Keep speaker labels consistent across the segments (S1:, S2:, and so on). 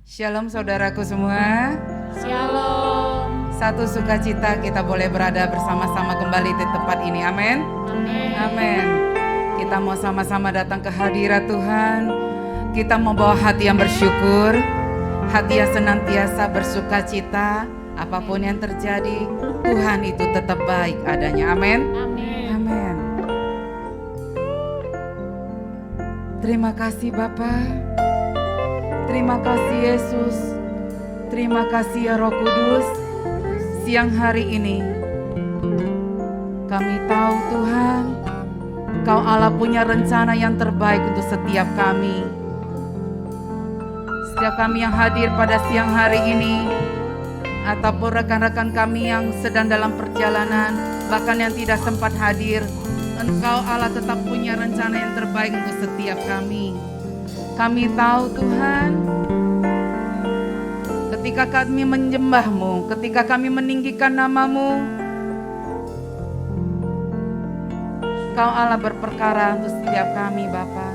S1: Shalom saudaraku semua.
S2: Shalom.
S1: Satu sukacita kita boleh berada bersama-sama kembali di tempat ini. Amin.
S2: Amin.
S1: Amin. Kita mau sama-sama datang ke hadirat Tuhan. Kita mau bawa hati yang bersyukur, hati yang senantiasa bersukacita. Apapun yang terjadi, Tuhan itu tetap baik adanya. Amin.
S2: Amin.
S1: Amin. Terima kasih Bapa. Terima kasih Yesus. Terima kasih ya Roh Kudus. Siang hari ini kami tahu Tuhan, Kau Allah punya rencana yang terbaik untuk setiap kami. Setiap kami yang hadir pada siang hari ini, ataupun rekan-rekan kami yang sedang dalam perjalanan, bahkan yang tidak sempat hadir, Engkau Allah tetap punya rencana yang terbaik untuk setiap kami. Kami tahu Tuhan, ketika kami menyembah-Mu, ketika kami meninggikan nama-Mu, Kau Allah berperkara untuk setiap kami Bapa.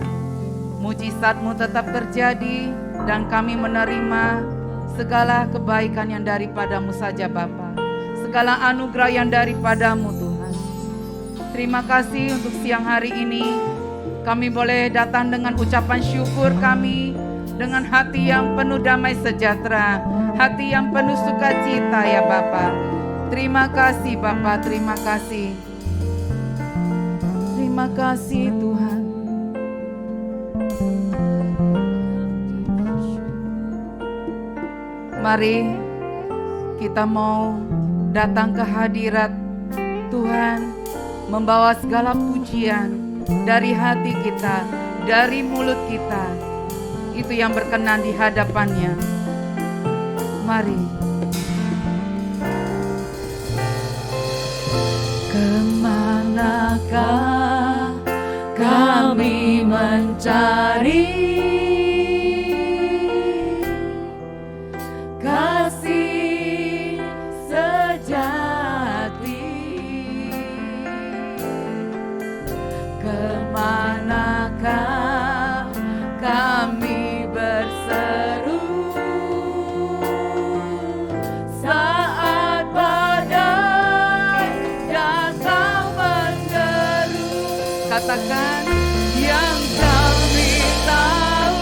S1: Mujizat-Mu tetap terjadi dan kami menerima segala kebaikan yang daripada-Mu saja Bapa. Segala anugerah yang daripada-Mu Tuhan. Terima kasih untuk siang hari ini. Kami boleh datang dengan ucapan syukur kami, dengan hati yang penuh damai sejahtera, hati yang penuh sukacita ya Bapa. Terima kasih Bapa, terima kasih. Terima kasih Tuhan. Mari kita mau datang ke hadirat Tuhan, membawa segala pujian dari hati kita, dari mulut kita, itu yang berkenan di hadapannya. Mari.
S2: Kemanakah kami mencari kasih sejati? Kemanakah kami berseru saat badai datang menderu?
S1: Katakan
S2: Yang kami tahu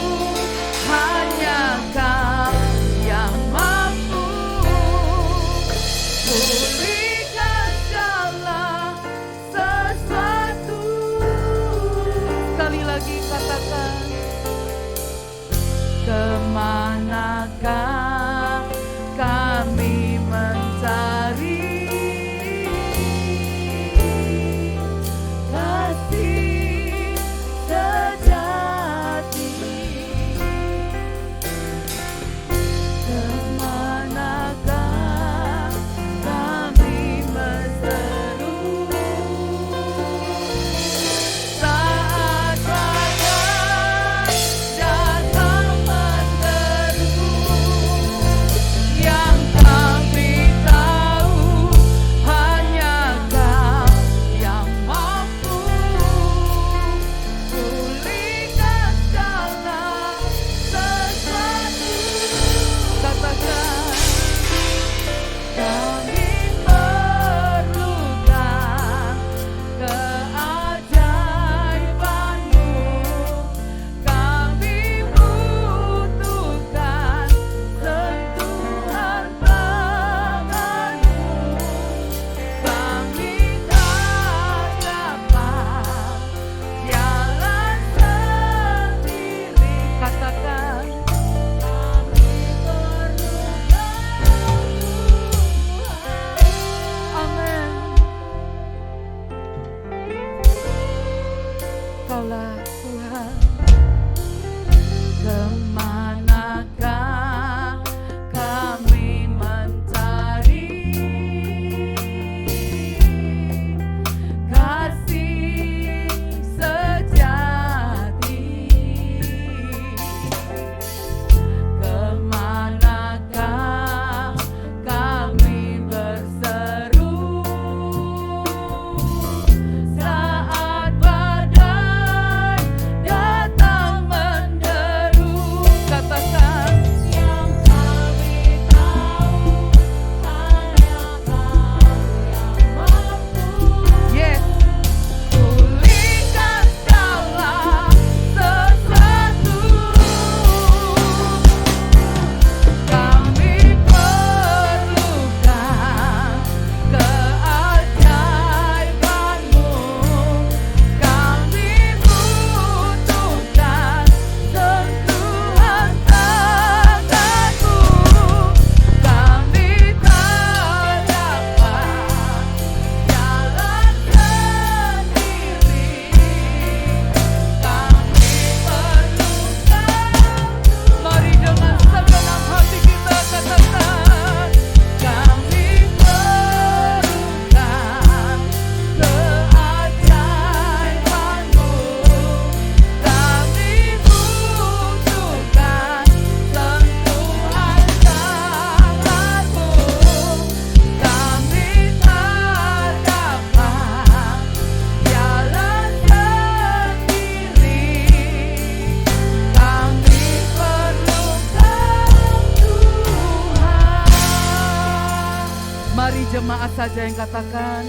S1: Jemaat saja yang katakan,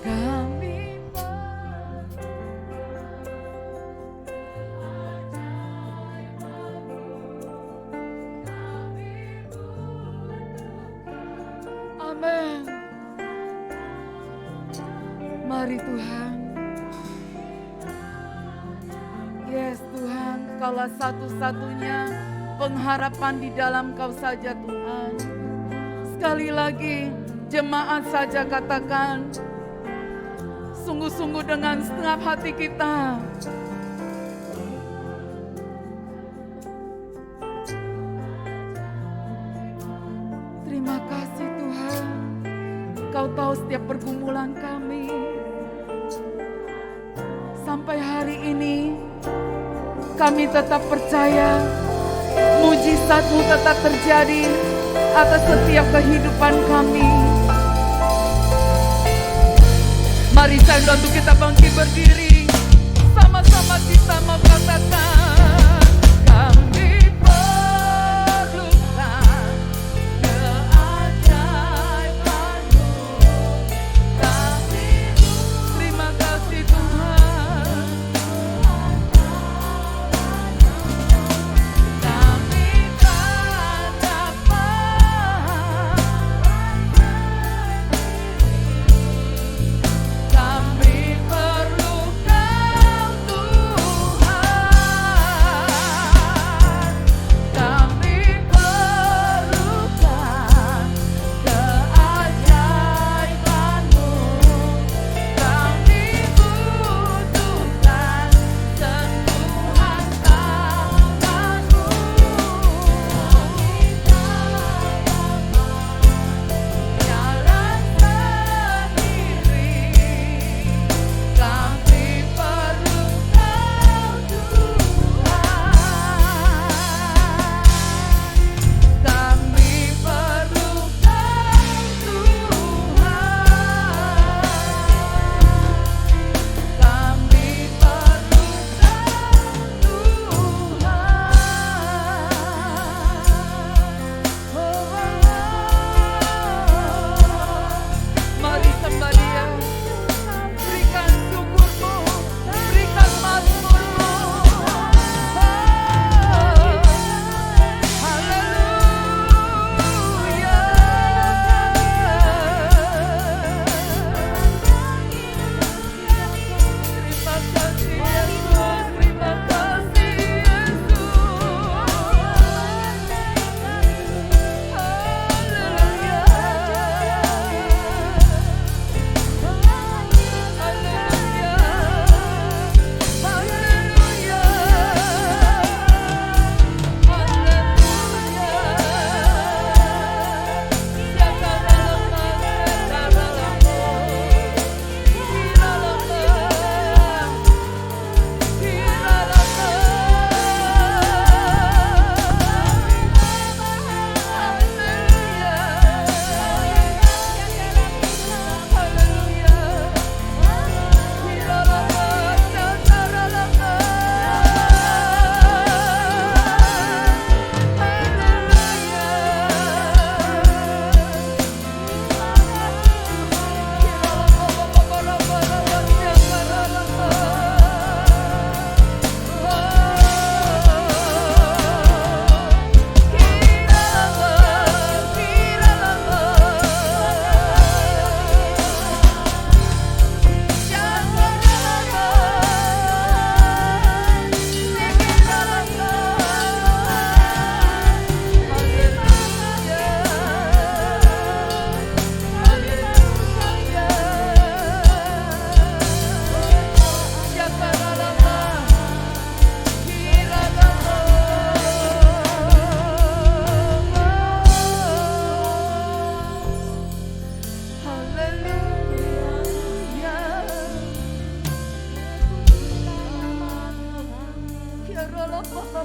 S2: Kami
S1: amin. Mari Tuhan. Yes Tuhan, Kaulah satu-satunya pengharapan di dalam Kau saja Tuhan. Sekali lagi, jemaat saja katakan, sungguh-sungguh dengan segenap hati kita. Terima kasih Tuhan, Kau tahu setiap pergumulan kami. Sampai hari ini, kami tetap percaya mujizat-Mu tetap terjadi atas setiap kehidupan kami. Mari saya bantu kita bangkit berdiri. Sama-sama kita mau katakan, kami perlukan keajaiban-Mu. Terima kasih Tuhan. Kami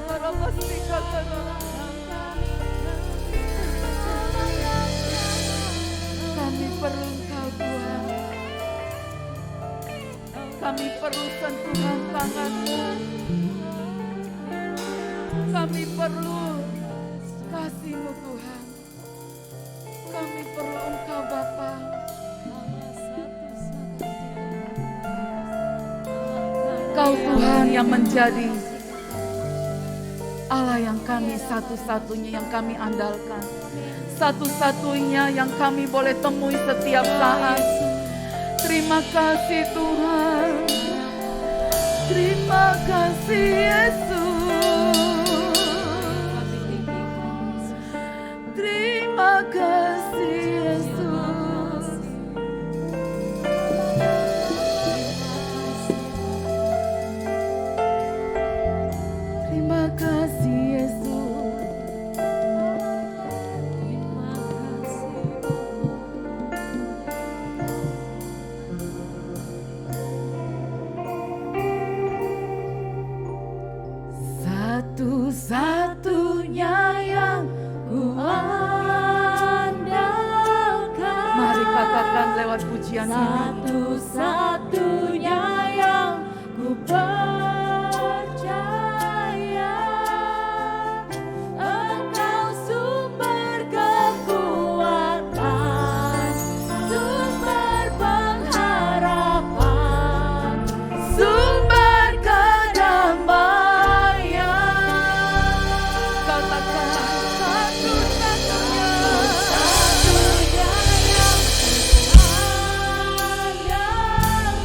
S1: tak dapat, kami perlukan Kami perlu Engkau Tuhan. Kami perlu sentuhan tangan-Mu. Kami perlu kasih-Mu Tuhan. Engkau Tuhan yang menjadi Allah yang kami satu-satunya yang kami andalkan, satu-satunya yang kami boleh temui setiap saat. Terima kasih Tuhan, terima kasih Yesus, terima kasih Yesus. Terima kasih Yesus. Satu-satunya yang ku andalkan. Mari katakan lewat pujian ini.
S2: Satu-satunya yang ku percaya, Engkau sumber kekuatan, sumber pengharapan,
S1: Sumber kedamaian. Katakan satu-satunya.
S2: satu-satunya yang ku andalkan.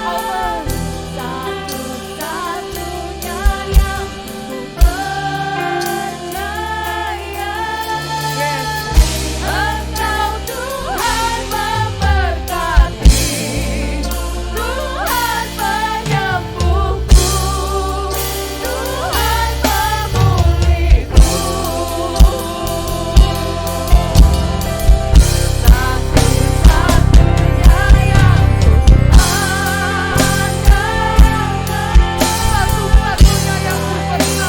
S1: Amen.
S2: Satu-satunya yang ku percaya,
S1: Yes.
S2: Engkau Tuhan memberkati, Tuhan penyembuhku, Tuhan pemulihku. Satu-satunya yang ku andalkan,
S1: Satu-satunya yang ku percaya.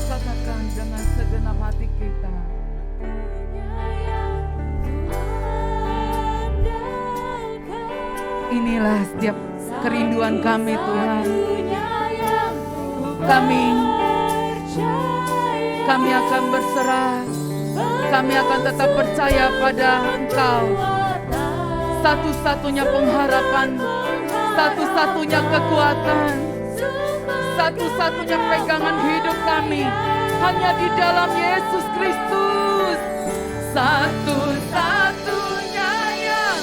S1: Katakan dengan segenap hati kita. Inilah setiap kerinduan kami Tuhan. Kami akan berserah. Kami akan tetap percaya pada Engkau. Satu-satunya pengharapan, satu-satunya kekuatan, satu-satunya pegangan hidup kami hanya di dalam Yesus Kristus. Satu-satunya yang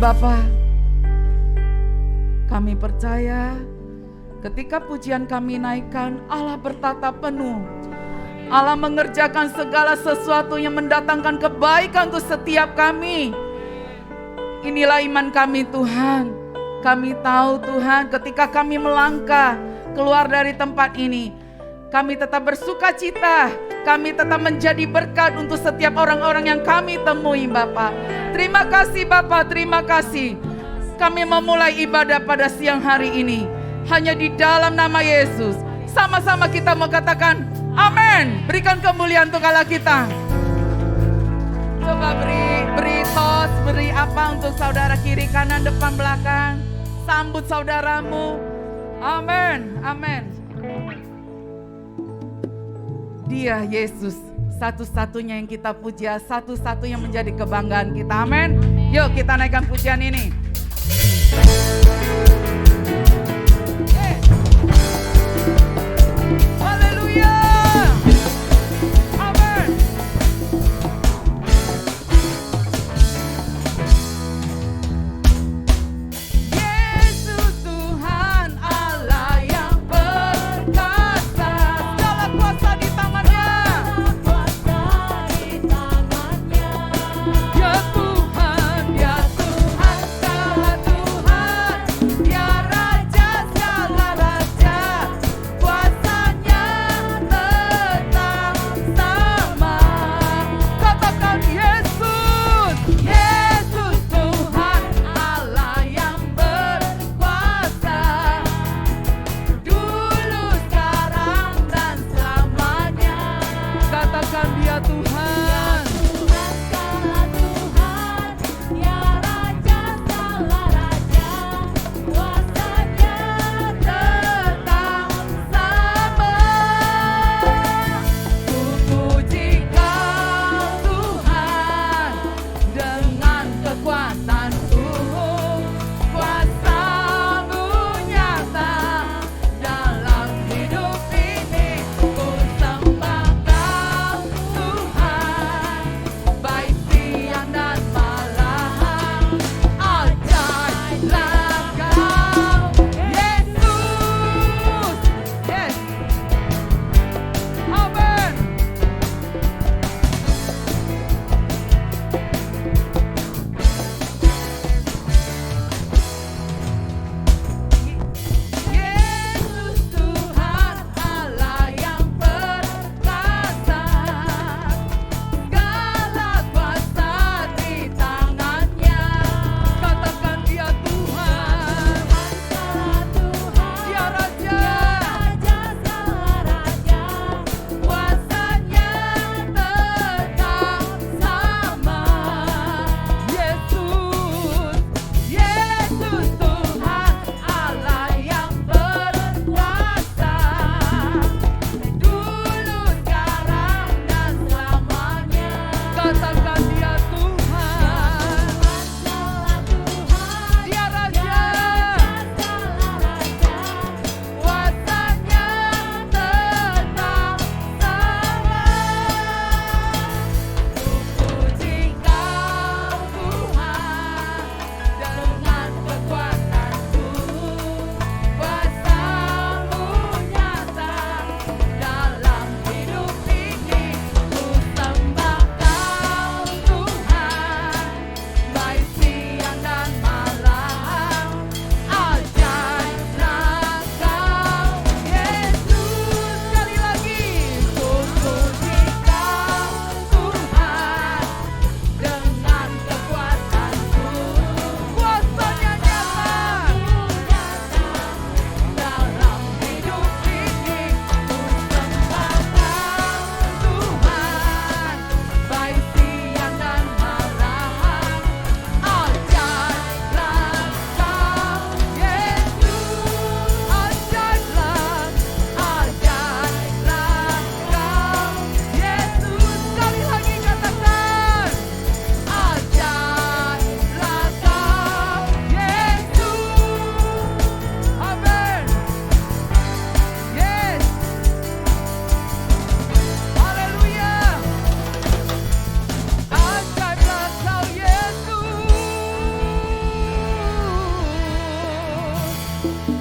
S1: Bapa. Kami percaya ketika pujian kami naikkan, Allah bertata penuh. Allah mengerjakan segala sesuatu yang mendatangkan kebaikan untuk setiap kami. Inilah iman kami Tuhan. Kami tahu Tuhan ketika kami melangkah keluar dari tempat ini, kami tetap bersuka cita. Kami tetap menjadi berkat untuk setiap orang-orang yang kami temui Bapa. Terima kasih Bapa, terima kasih. Kami memulai ibadah pada siang hari ini hanya di dalam nama Yesus. Sama-sama kita mau katakan amin. Berikan kemuliaan untuk Allah kita. Coba beri tos, beri apa untuk saudara kiri, kanan, depan, belakang. Sambut saudaramu. Amin, amin. Dia Yesus satu-satunya yang kita puja, satu-satunya menjadi kebanggaan kita. Amin. Yuk kita naikkan pujian ini. Haleluya. Amin. Yesus Tuhan Allah yang perkasa, segala kuasa di tangannya. Ya Tuhan, ya Tuhan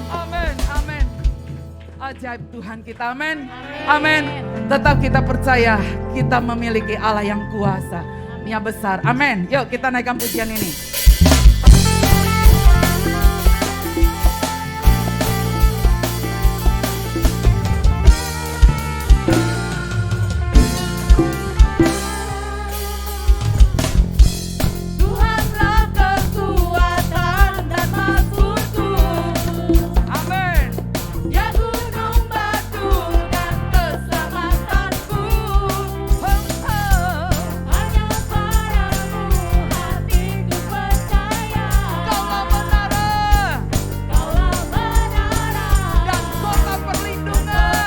S1: Amin, amin. Ajaib Tuhan kita, amin. Amin. Tetap kita percaya kita memiliki Allah yang kuasa, yang besar. Amin. Yuk kita naikkan pujian ini.
S2: Tuhanlah kekuatan dan makhlukku,
S1: Amin.
S2: ya gunung batu dan keselamatanku. Hanya padamu hatiku percaya.
S1: Kaulah menara
S2: Kaulah menara
S1: dan kota perlindungan.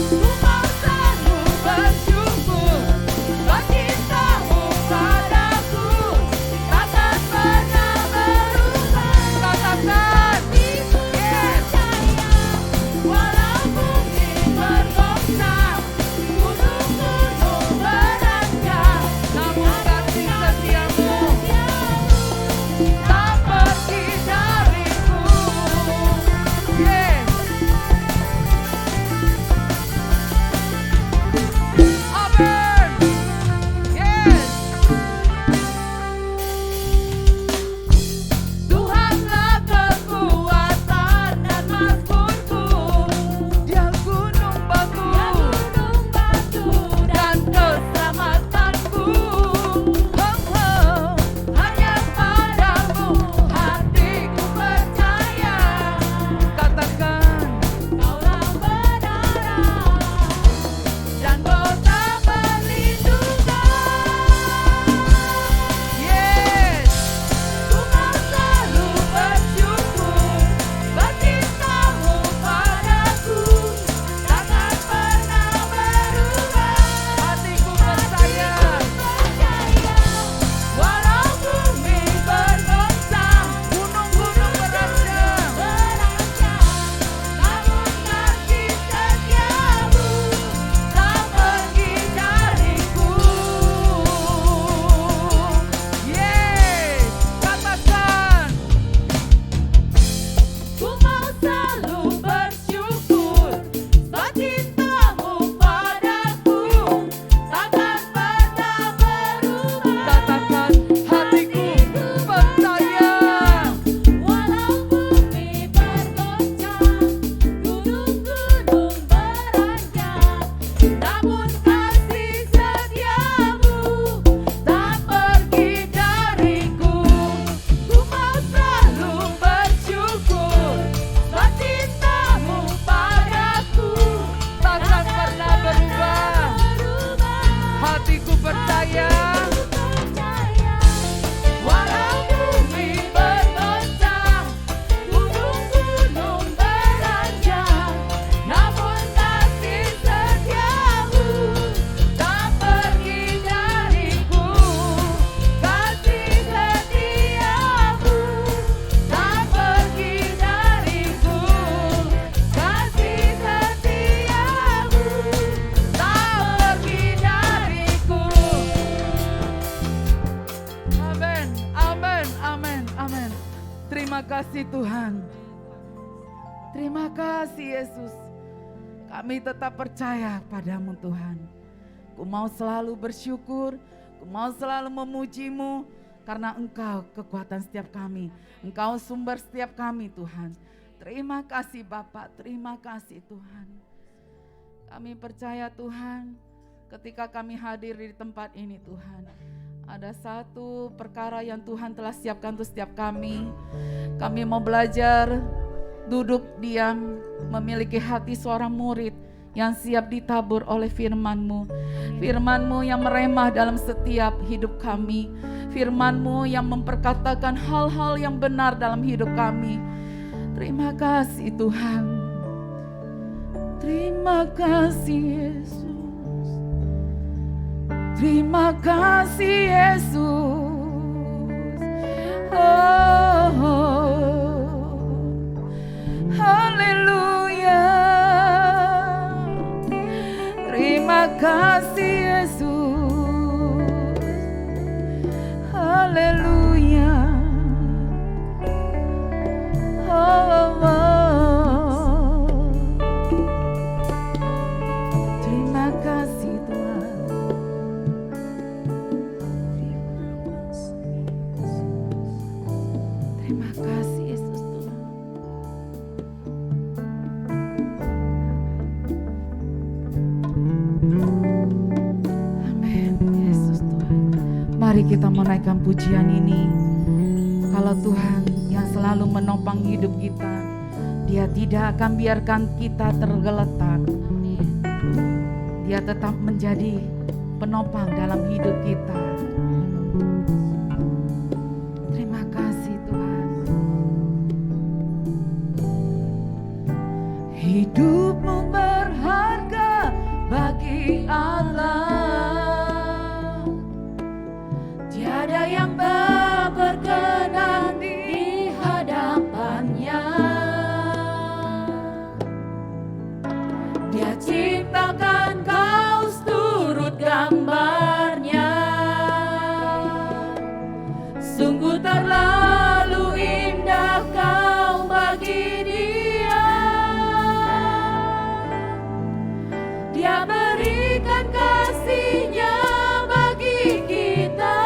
S2: Ku mau selalu bersyukur buat cintamu padaku, takkan pernah berubah.
S1: Katakan,
S2: Hatiku percaya, walau bumi bergoncang, gunung-gunung beranjak,
S1: namun kasih setiamu
S2: tak pergi dariku.
S1: Yes. Amin. Yes.
S2: Tuhanlah kekuatan dan makhlukku,
S1: Dia gunung batu
S2: ya gunung batu dan keselamatanku. Hanya padamu hatiku percaya.
S1: katakan
S2: Kaulah menara dan kota perlindungan.
S1: yes.
S2: Ku mau selalu bersyukur buat cintamu padaku, takkan pernah berubah.
S1: Hatiku percaya
S2: Percaya, walau bumi bergoncang,
S1: gunung-gunung beranjak.
S2: beranjak, namun kasih setiamu tak pergi dariku.
S1: Yes. Katakan
S2: Ku mau selalu bersyukur buat cintamu padaku, takkan pernah berubah.
S1: katakan hatiku percaya.
S2: Walau bumi bergoncang, gunung-gunung beranjak, namun kasih setiamu tak pergi dariku. Ku mau selalu bersyukur buat cintamu padaku,
S1: Takkan pernah berubah.
S2: berubah.
S1: Hatiku percaya.
S2: Percaya, walau bumi bergoncang, gunung-gunung beranjak, namun kasih setiamu tak pergi dariku. Kasih setiamu tak pergi dariku. Kasih setiamu tak pergi dariku.
S1: Amin, amin, amin, amin. Terima kasih Tuhan. Terima kasih Yesus. Kami tetap percaya padamu Tuhan. Ku mau selalu bersyukur, ku mau selalu memuji-Mu karena Engkau kekuatan setiap kami. Engkau sumber setiap kami Tuhan. Terima kasih Bapak, terima kasih Tuhan. Kami percaya Tuhan, ketika kami hadir di tempat ini Tuhan, ada satu perkara yang Tuhan telah siapkan untuk setiap kami. Kami mau belajar duduk diam, memiliki hati seorang murid yang siap ditabur oleh firman-Mu. Firman-Mu yang meremah dalam setiap hidup kami. Firman-Mu yang memperkatakan hal-hal yang benar dalam hidup kami. Terima kasih Tuhan. Terima kasih Yesus. Terima kasih Yesus. Haleluya. Terima kasih Yesus. Mari kita menaikkan pujian ini. Kalau Tuhan yang selalu menopang hidup kita, Dia tidak akan biarkan kita tergeletak. Dia tetap menjadi penopang dalam hidup kita. Terima kasih Tuhan. Hidupmu berharga bagi Allah. Tiada yang tak berkenan di hadapannya. Dia ciptakan kau turut gambarnya. Sungguh terlalu indah kau bagi Dia. Dia berikan kasih-Nya bagi kita.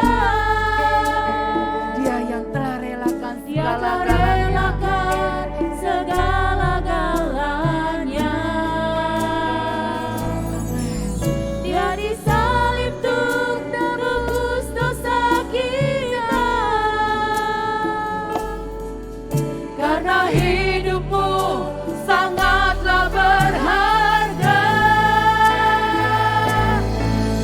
S1: Dia yang telah relakan segala-galanya. Dia disalib untuk tebus dosa kita. Karena hidupmu sangatlah berharga.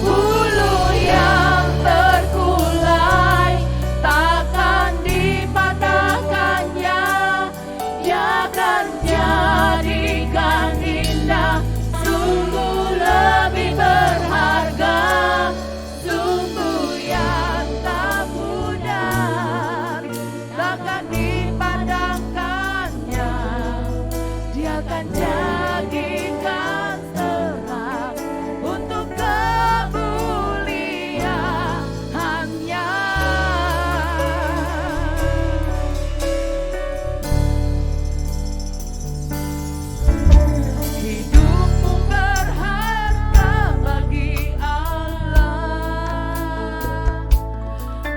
S1: Bulu yang terkulai takkan dipatahkannya. Dia akan jadikan indah. Sungguh lebih berharga. Sungguh yang tak pudar takkan dipadamkannya. Dia akan jadikan terang untuk kemuliaan-Nya. Hidupmu berharga bagi Allah.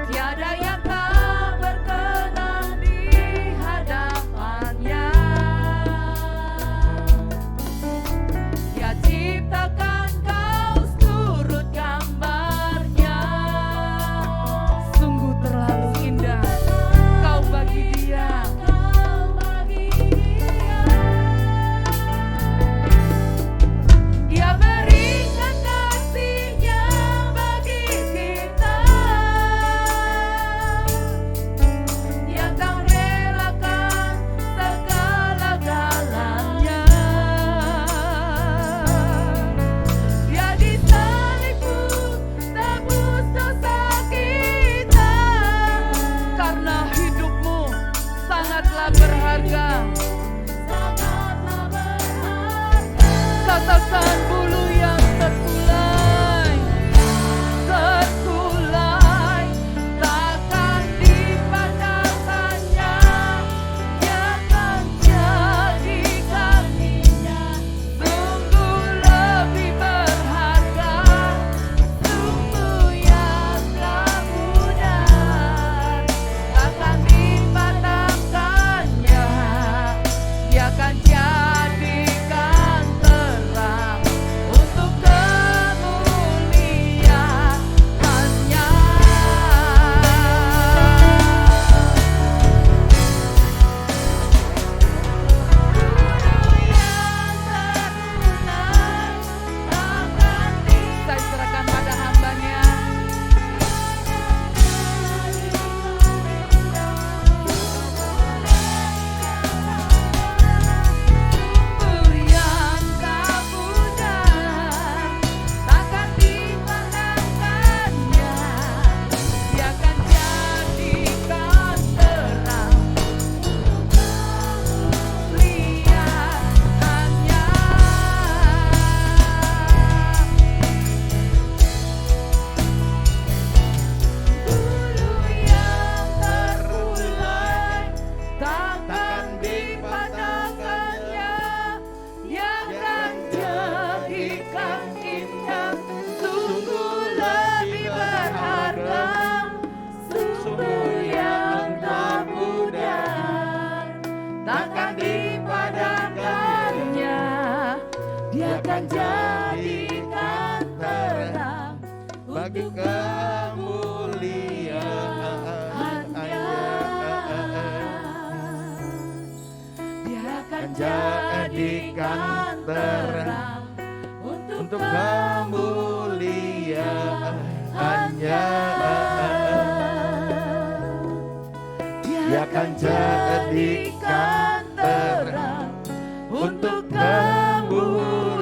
S1: Tiada yang tak berkenan di hadapannya. Dia ciptakan kau turut gambarnya. Sungguh terlalu indah kau bagi Dia. Dia berikan kasih-Nya bagi kita. Dia akan relakan segala-galanya. Dia disalib untuk tebus dosa kita. Karena hidupmu sangatlah berharga. Katakan bulu yang terkulai takkan dipatahkannya. Dia akan jadikan indah. Sungguh lebih berharga. Sungguh yang tak pudar takkan dipatahkannya. Dia akan jadikan terang untuk kemuliaan-Nya. Saya serahkan pada hamba-Nya. Sungguh yang tak pudar takkan dipandangkannya. Dia akan jadikan terang kemuliaan-Nya. Bulu yang terkulai takkan dipatahkannya. Dia akan jadikan indah. Sungguh lebih berharga. Sungguh yang tak pudar takkan dipadamkannya. Dia akan jadikan terang
S3: bagi kemuliaan jadikan terang untuk kemuliaannya. Dia akan jadikan terang untuk kemuliaannya.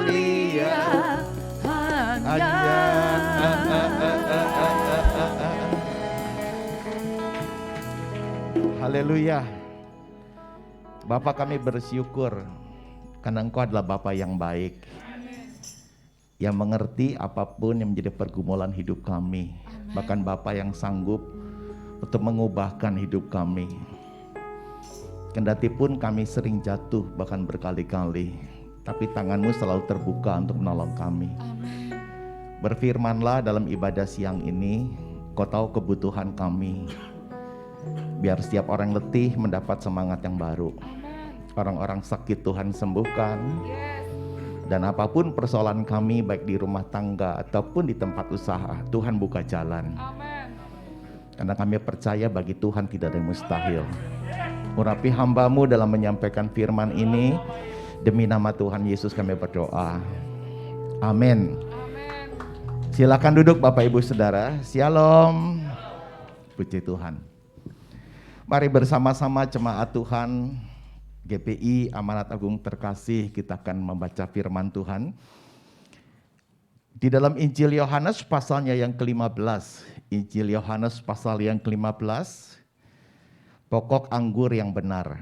S3: Haleluya. Bapa, kami bersyukur karena Engkau adalah Bapa yang baik, yang mengerti apapun yang menjadi pergumulan hidup kami. Bahkan Bapa yang sanggup untuk mengubahkan hidup kami. Kendati pun kami sering jatuh bahkan berkali-kali, tapi tangan-Mu selalu terbuka untuk menolong kami. Berfirmanlah dalam ibadah siang ini, Kau tahu kebutuhan kami. Biar setiap orang letih mendapat semangat yang baru. Orang-orang sakit Tuhan sembuhkan. Dan apapun persoalan kami, baik di rumah tangga ataupun di tempat usaha, Tuhan buka jalan. Karena kami percaya bagi Tuhan tidak ada yang mustahil. Urapi hamba-Mu dalam menyampaikan firman ini. Demi nama Tuhan Yesus kami berdoa. Amin. Silakan duduk Bapak Ibu Saudara. Shalom. Puji Tuhan. Mari bersama-sama jemaat Tuhan GPI Amanat Agung terkasih, kita akan membaca firman Tuhan. Di dalam Injil Yohanes pasalnya yang ke-15. Injil Yohanes pasal yang ke-15. Pokok anggur yang benar.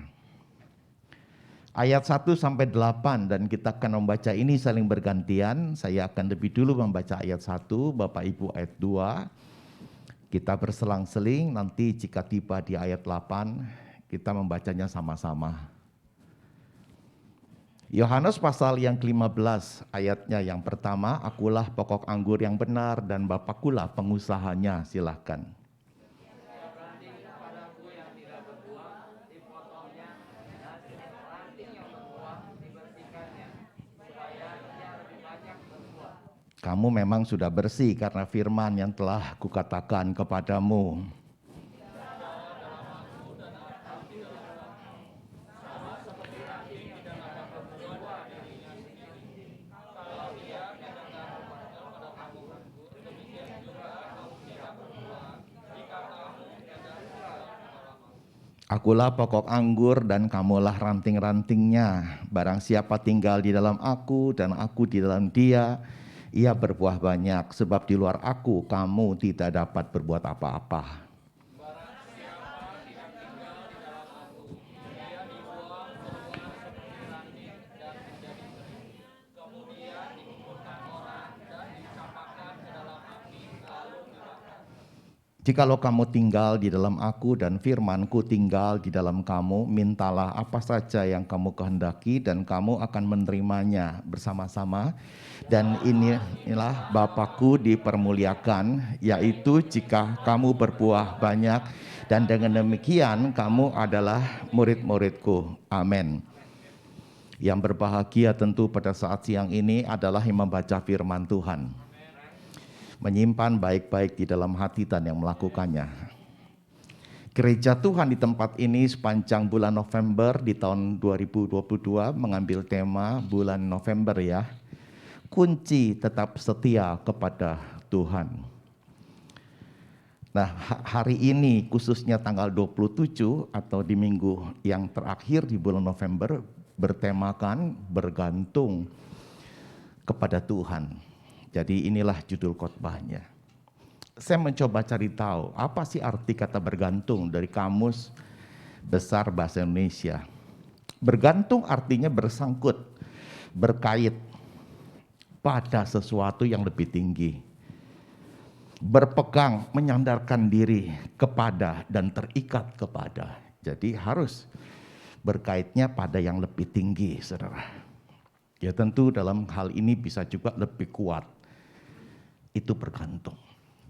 S3: Ayat 1 sampai 8 dan kita akan membaca ini saling bergantian. Saya akan lebih dulu membaca ayat 1, Bapak Ibu ayat 2. Kita berselang-seling, nanti jika tiba di ayat 8, kita membacanya sama-sama. Yohanes pasal yang ke-15 ayatnya yang pertama, akulah pokok anggur yang benar dan Bapakkulah pengusahanya. Silahkan. Kamu memang sudah bersih karena firman yang telah kukatakan kepadamu. Akulah pokok anggur dan kamulah ranting-rantingnya. Barang siapa tinggal di dalam aku dan aku di dalam dia, ia berbuah banyak, sebab di luar aku kamu tidak dapat berbuat apa-apa. Jikalau kamu tinggal di dalam aku dan firman-Ku tinggal di dalam kamu, mintalah apa saja yang kamu kehendaki dan kamu akan menerimanya bersama-sama. Dan inilah Bapa-Ku dipermuliakan, yaitu jika kamu berbuah banyak dan dengan demikian kamu adalah murid-murid-Ku. Amin. Yang berbahagia tentu pada saat siang ini adalah yang membaca firman Tuhan. Menyimpan baik-baik di dalam hati dan yang melakukannya. Gereja Tuhan di tempat ini sepanjang bulan November di tahun 2022 mengambil tema bulan November ya. Kunci tetap setia kepada Tuhan. Nah, hari ini khususnya tanggal 27 atau di minggu yang terakhir di bulan November bertemakan bergantung kepada Tuhan. Jadi inilah judul khotbahnya. Saya mencoba cari tahu apa sih arti kata bergantung dari Kamus Besar Bahasa Indonesia. Bergantung artinya bersangkut, berkait pada sesuatu yang lebih tinggi. Berpegang, menyandarkan diri kepada dan terikat kepada. Jadi harus berkaitnya pada yang lebih tinggi, saudara. Ya tentu dalam hal ini bisa juga lebih kuat. Itu bergantung.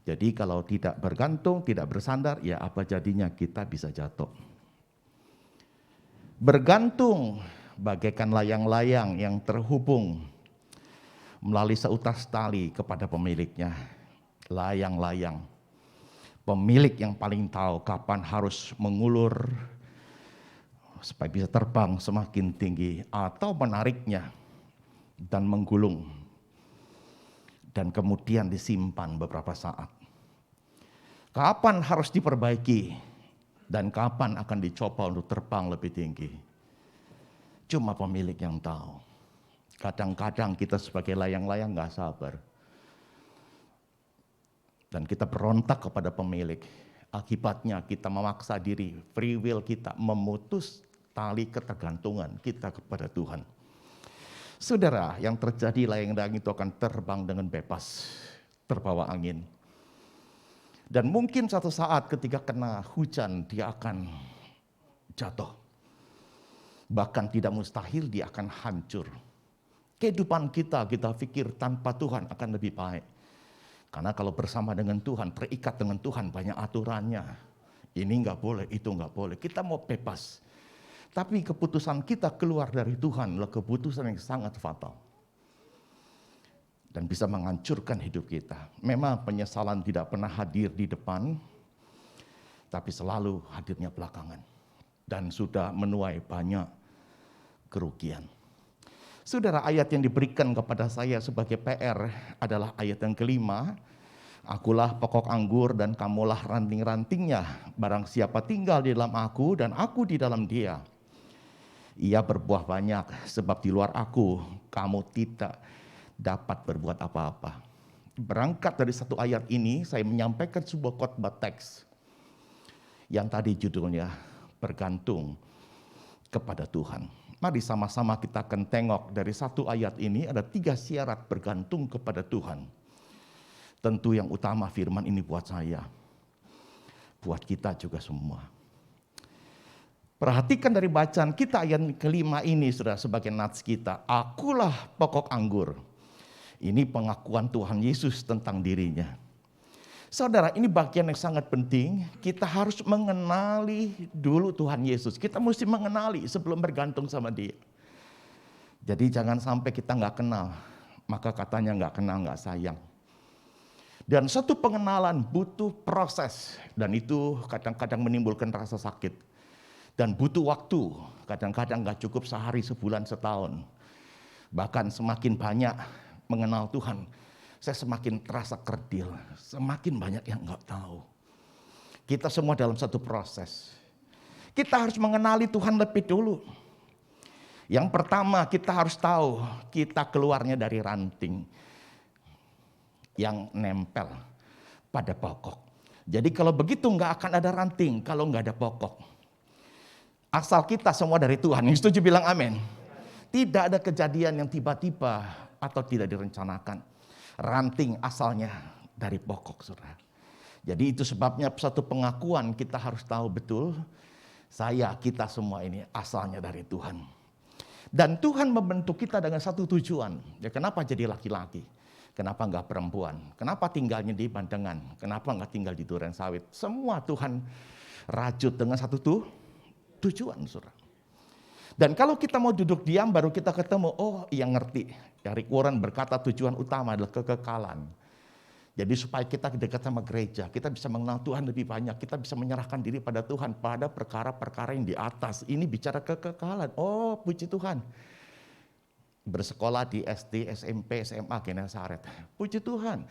S3: Jadi kalau tidak bergantung, tidak bersandar, ya apa jadinya kita bisa jatuh. Bergantung bagaikan layang-layang yang terhubung melalui seutas tali kepada pemiliknya. Layang-layang. Pemilik yang paling tahu kapan harus mengulur supaya bisa terbang semakin tinggi, atau menariknya dan menggulung dan kemudian disimpan beberapa saat. Kapan harus diperbaiki dan kapan akan dicoba untuk terbang lebih tinggi? Cuma pemilik yang tahu. Kadang-kadang kita sebagai layang-layang gak sabar. Dan kita berontak kepada pemilik. Akibatnya kita memaksa diri, free will kita memutus tali ketergantungan kita kepada Tuhan. Saudara, yang terjadi layang-layang itu akan terbang dengan bebas, terbawa angin. Dan mungkin suatu saat ketika kena hujan dia akan jatuh. Bahkan tidak mustahil dia akan hancur. Kehidupan kita pikir tanpa Tuhan akan lebih baik. Karena kalau bersama dengan Tuhan, terikat dengan Tuhan banyak aturannya. Ini nggak boleh, itu nggak boleh. Kita mau bebas. Tapi keputusan kita keluar dari Tuhan adalah keputusan yang sangat fatal. Dan bisa menghancurkan hidup kita. Memang penyesalan tidak pernah hadir di depan, tapi selalu hadirnya belakangan. Dan sudah menuai banyak kerugian. Saudara, ayat yang diberikan kepada saya sebagai PR adalah ayat yang kelima. Akulah pokok anggur dan kamulah ranting-rantingnya. Barang siapa tinggal di dalam aku dan aku di dalam dia, ia berbuah banyak, sebab di luar aku kamu tidak dapat berbuat apa-apa. Berangkat dari satu ayat ini, saya menyampaikan sebuah khotbah teks yang tadi judulnya bergantung kepada Tuhan. Mari sama-sama kita akan tengok dari satu ayat ini ada 3 syarat bergantung kepada Tuhan. Tentu yang utama firman ini buat saya, buat kita juga semua. Perhatikan dari bacaan kita ayat kelima ini sudah sebagai nats kita. Akulah pokok anggur. Ini pengakuan Tuhan Yesus tentang dirinya. Saudara, ini bagian yang sangat penting. Kita harus mengenali dulu Tuhan Yesus. Kita mesti mengenali sebelum bergantung sama Dia. Jadi jangan sampai kita nggak kenal, maka katanya nggak kenal nggak sayang. Dan satu pengenalan butuh proses, dan itu kadang-kadang menimbulkan rasa sakit. Dan butuh waktu, kadang-kadang nggak cukup sehari, sebulan, setahun. Bahkan semakin banyak mengenal Tuhan, saya semakin terasa kerdil, semakin banyak yang nggak tahu. Kita semua dalam satu proses. Kita harus mengenali Tuhan lebih dulu. Yang pertama kita harus tahu, kita keluarnya dari ranting yang nempel pada pokok. Jadi kalau begitu nggak akan ada ranting kalau nggak ada pokok. Asal kita semua dari Tuhan. Yang setuju bilang amin. Tidak ada kejadian yang tiba-tiba atau tidak direncanakan. Ranting asalnya dari pokok, saudara. Jadi itu sebabnya satu pengakuan kita harus tahu betul. Kita semua ini asalnya dari Tuhan. Dan Tuhan membentuk kita dengan satu tujuan. Ya, kenapa jadi laki-laki? Kenapa enggak perempuan? Kenapa tinggalnya di Bandengan? Kenapa enggak tinggal di Durensawit? Semua Tuhan rajut dengan satu tujuan, saudara. Dan kalau kita mau duduk diam baru kita ketemu, oh iya ngerti. Rick Warren berkata tujuan utama adalah kekekalan. Jadi supaya kita dekat sama gereja, kita bisa mengenal Tuhan lebih banyak, kita bisa menyerahkan diri pada Tuhan pada perkara-perkara yang di atas. Ini bicara kekekalan. Oh, puji Tuhan. Bersekolah di SD, SMP, SMA, Genesaret. Puji Tuhan.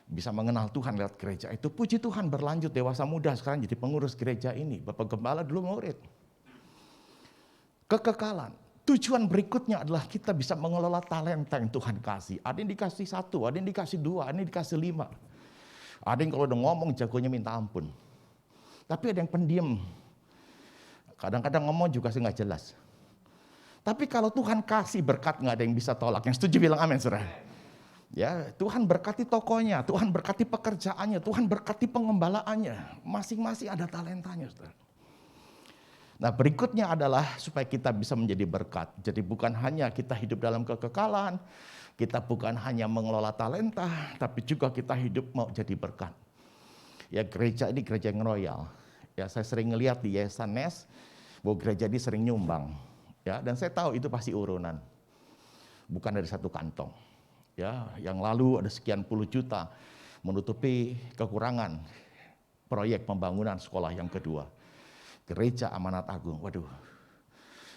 S3: Bisa mengenal Tuhan lewat gereja itu. Puji Tuhan, berlanjut dewasa muda sekarang jadi pengurus gereja ini. Bapak Gembala dulu murid. Kekekalan. Tujuan berikutnya adalah kita bisa mengelola talenta yang Tuhan kasih. Ada yang dikasih 1, ada yang dikasih 2, ada yang dikasih 5. Ada yang kalau udah ngomong jagonya minta ampun. Tapi ada yang pendiam. Kadang-kadang ngomong juga sih nggak jelas. Tapi kalau Tuhan kasih berkat nggak ada yang bisa tolak. Yang setuju bilang amin, saudara. Ya, Tuhan berkati tokonya, Tuhan berkati pekerjaannya, Tuhan berkati pengembalaannya. Masing-masing ada talentanya, saudara. Nah, berikutnya adalah supaya kita bisa menjadi berkat. Jadi bukan hanya kita hidup dalam kekekalan, kita bukan hanya mengelola talenta, tapi juga kita hidup mau jadi berkat. Ya, gereja ini gereja yang royal. Ya, saya sering ngelihat di Yayasan Nes, bahwa gereja ini sering nyumbang. Ya, dan saya tahu itu pasti urunan. Bukan dari satu kantong. Ya, yang lalu ada sekian puluh juta menutupi kekurangan proyek pembangunan sekolah yang kedua. Gereja Amanat Agung, waduh,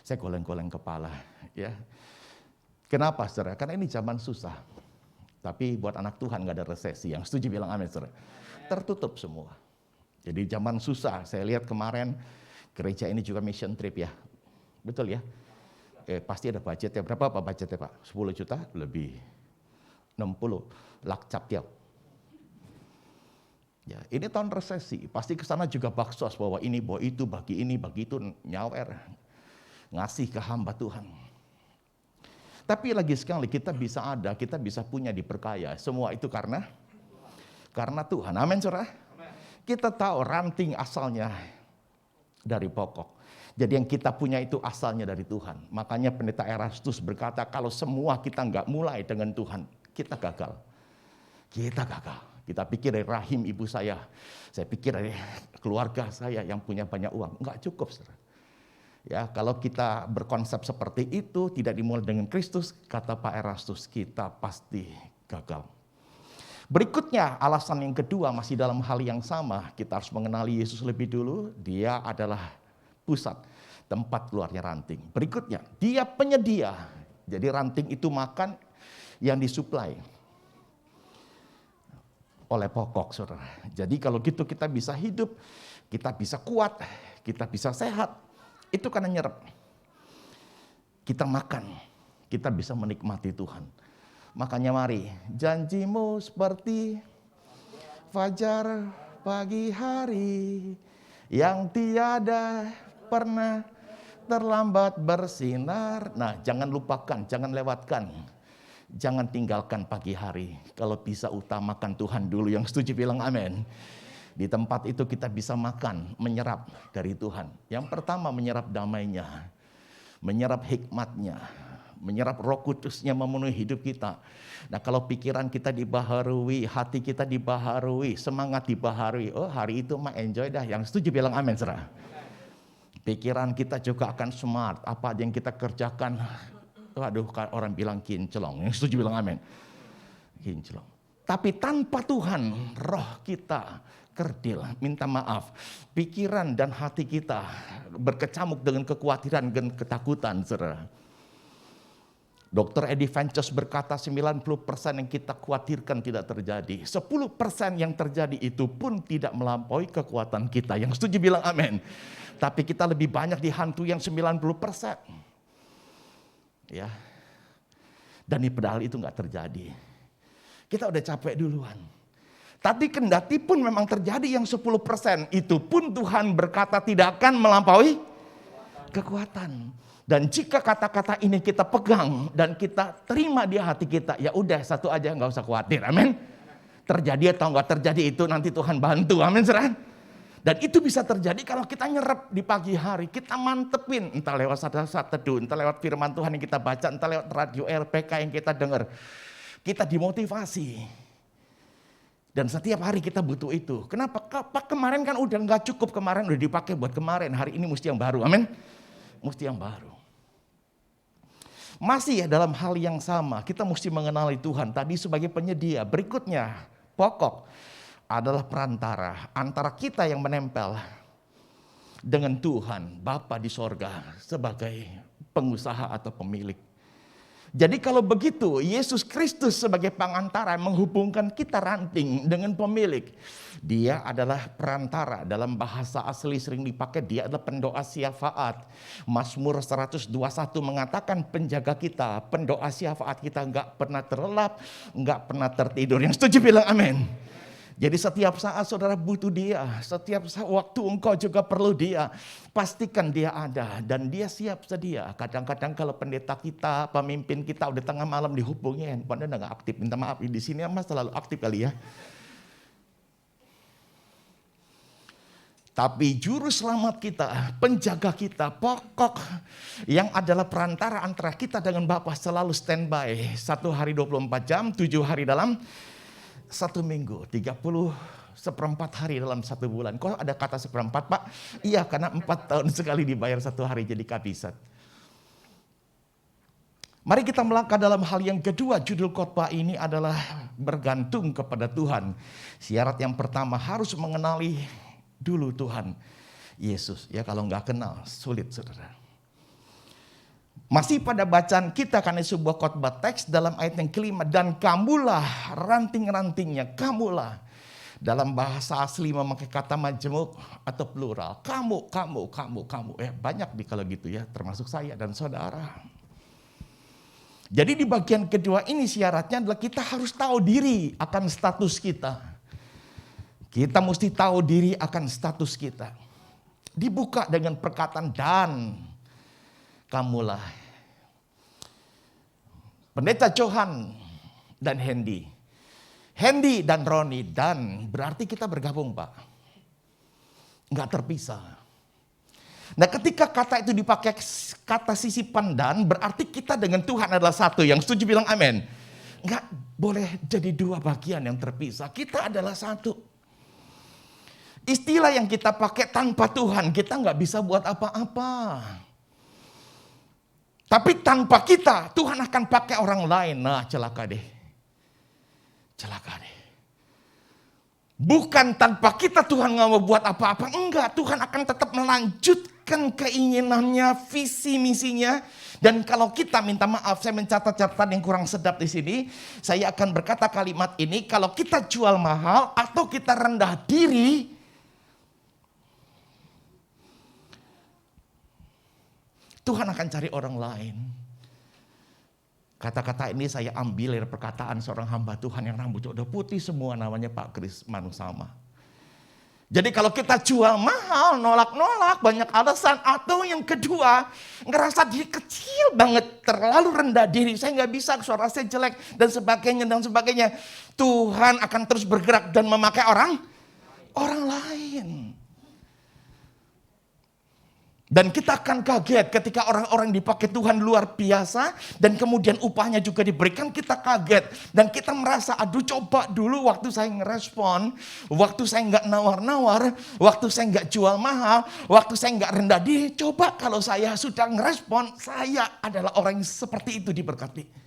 S3: Saya goleng-goleng kepala, ya. Kenapa, saudara? Karena ini zaman susah. Tapi buat anak Tuhan nggak ada resesi. Yang setuju bilang amin, saudara. Tertutup semua. Jadi zaman susah. Saya lihat kemarin gereja ini juga mission trip ya. Betul ya? Pasti ada budgetnya. Berapa Pak budgetnya Pak? 10 juta? Lebih. 60. Lakcap tiap. Ya, ini tahun resesi. Pasti ke sana juga baksos bahwa ini, bahwa itu, bagi ini, bagi itu, nyawer. Ngasih ke hamba Tuhan. Tapi lagi sekali kita bisa punya, diperkaya. Semua itu karena Tuhan. Amin, saudara. Kita tahu ranting asalnya dari pokok. Jadi yang kita punya itu asalnya dari Tuhan. Makanya pendeta Erastus berkata, kalau semua kita nggak mulai dengan Tuhan, kita gagal. Kita gagal. Kita pikir dari rahim ibu saya pikir dari keluarga saya yang punya banyak uang. Nggak cukup, saudara. Ya, kalau kita berkonsep seperti itu, tidak dimulai dengan Kristus, kata Pak Erastus, kita pasti gagal. Berikutnya, alasan yang kedua masih dalam hal yang sama, kita harus mengenali Yesus lebih dulu. Dia adalah pusat tempat keluarnya ranting. Berikutnya, dia penyedia. Jadi ranting itu makan yang disuplai oleh pokok, saudara. Jadi kalau gitu kita bisa hidup, kita bisa kuat, kita bisa sehat. Itu karena nyerap. Kita makan, kita bisa menikmati Tuhan. Makanya mari, janjimu seperti fajar pagi hari yang tiada pernah terlambat bersinar. Nah, jangan lupakan, jangan lewatkan. Jangan tinggalkan pagi hari. Kalau bisa utamakan Tuhan dulu. Yang setuju bilang amin. Di tempat itu kita bisa makan, menyerap dari Tuhan. Yang pertama menyerap damainya, menyerap hikmatnya, menyerap Roh Kudusnya memenuhi hidup kita. Nah, kalau pikiran kita dibaharui, hati kita dibaharui, semangat dibaharui, oh hari itu mah enjoy dah. Yang setuju bilang amin, saudara. Pikiran kita juga akan smart. Apa yang kita kerjakan, waduh orang bilang kinclong. Yang setuju bilang amin. Kinclong. Tapi tanpa Tuhan, roh kita kerdil, minta maaf. Pikiran dan hati kita berkecamuk dengan kekhawatiran dan ketakutan, saudara. Dr. Eddie Ventures berkata 90% yang kita khawatirkan tidak terjadi. 10% yang terjadi itu pun tidak melampaui kekuatan kita. Yang setuju bilang amin. Tapi kita lebih banyak dihantui yang 90%. Ya. Dan padahal itu nggak terjadi. Kita udah capek duluan. Tapi kendati pun memang terjadi yang 10%. Itu pun Tuhan berkata tidak akan melampaui kekuatan. Dan jika kata-kata ini kita pegang dan kita terima di hati kita, ya udah satu aja, nggak usah khawatir. Amin. Terjadi atau nggak terjadi itu nanti Tuhan bantu. Amin, saudara. Dan itu bisa terjadi kalau kita nyerap di pagi hari, kita mantepin, entah lewat saat teduh, entah lewat firman Tuhan yang kita baca, entah lewat radio RPK yang kita dengar. Kita dimotivasi. Dan setiap hari kita butuh itu. Kenapa? Pak kemarin kan udah nggak cukup, kemarin udah dipakai buat kemarin, hari ini mesti yang baru. Amin. Mesti yang baru. Masih ya dalam hal yang sama, kita mesti mengenali Tuhan tadi sebagai penyedia. Berikutnya, pokok adalah perantara antara kita yang menempel dengan Tuhan, Bapa di sorga sebagai pengusaha atau pemilik. Jadi kalau begitu, Yesus Kristus sebagai pengantara menghubungkan kita ranting dengan pemilik. Dia adalah perantara, dalam bahasa asli sering dipakai, dia adalah pendoa syafaat. Mazmur 121 mengatakan penjaga kita, pendoa syafaat kita nggak pernah terlelap, nggak pernah tertidur. Yang setuju bilang amin. Jadi setiap saat saudara butuh dia, setiap waktu engkau juga perlu dia. Pastikan dia ada dan dia siap sedia. Kadang-kadang kalau pendeta kita, pemimpin kita udah tengah malam dihubungi, handphone-nya nggak aktif. Minta maaf, di sini Mas selalu aktif kali ya. Tapi juru selamat kita, penjaga kita, pokok yang adalah perantara antara kita dengan Bapa selalu standby. 1 hari 24 jam, 7 hari dalam 1 minggu, 30 hari dalam 1 bulan. Kok ada kata 1/4 Pak? Iya, karena 4 tahun sekali dibayar 1 hari jadi kabisat. Mari kita melangkah dalam hal yang kedua. Judul khotbah ini adalah bergantung kepada Tuhan. Syarat yang pertama harus mengenali dulu Tuhan Yesus. Ya kalau nggak kenal sulit, saudara. Masih pada bacaan kita karena sebuah khotbah teks dalam ayat yang kelima. Dan kamulah ranting-rantingnya, kamulah. Dalam bahasa asli memakai kata majemuk atau plural. Kamu. Banyak kalau gitu ya, termasuk saya dan saudara. Jadi di bagian kedua ini syaratnya adalah kita harus tahu diri akan status kita. Kita mesti tahu diri akan status kita. Dibuka dengan perkataan dan kamulah. Pendeta Johan dan Hendy dan Roni, dan berarti kita bergabung, Pak. Enggak terpisah. Nah, ketika kata itu dipakai kata sisipan dan, berarti kita dengan Tuhan adalah satu. Yang setuju bilang amin. Enggak boleh jadi dua bagian yang terpisah. Kita adalah satu. Istilah yang kita pakai tanpa Tuhan, kita enggak bisa buat apa-apa. Tapi tanpa kita, Tuhan akan pakai orang lain. Nah, celaka deh. Bukan tanpa kita Tuhan nggak mau buat apa-apa. Enggak, Tuhan akan tetap melanjutkan keinginannya, visi misinya. Dan kalau kita minta maaf, saya mencatat catatan yang kurang sedap di sini. Saya akan berkata kalimat ini, kalau kita jual mahal atau kita rendah diri, Tuhan akan cari orang lain. Kata-kata ini saya ambil dari perkataan seorang hamba Tuhan yang rambutnya udah putih semua, namanya Pak Kris Manusama. Jadi kalau kita jual mahal, nolak-nolak, banyak alasan. Atau yang kedua, ngerasa diri kecil banget, terlalu rendah diri. Saya nggak bisa, suara saya jelek, dan sebagainya. Tuhan akan terus bergerak dan memakai orang lain. Dan kita akan kaget ketika orang-orang dipakai Tuhan luar biasa. Dan kemudian upahnya juga diberikan, kita kaget. Dan kita merasa, aduh coba dulu waktu saya ngerespon. Waktu saya nggak nawar-nawar. Waktu saya nggak jual mahal. Waktu saya nggak rendah diri. Coba kalau saya sudah ngerespon, saya adalah orang yang seperti itu diberkati.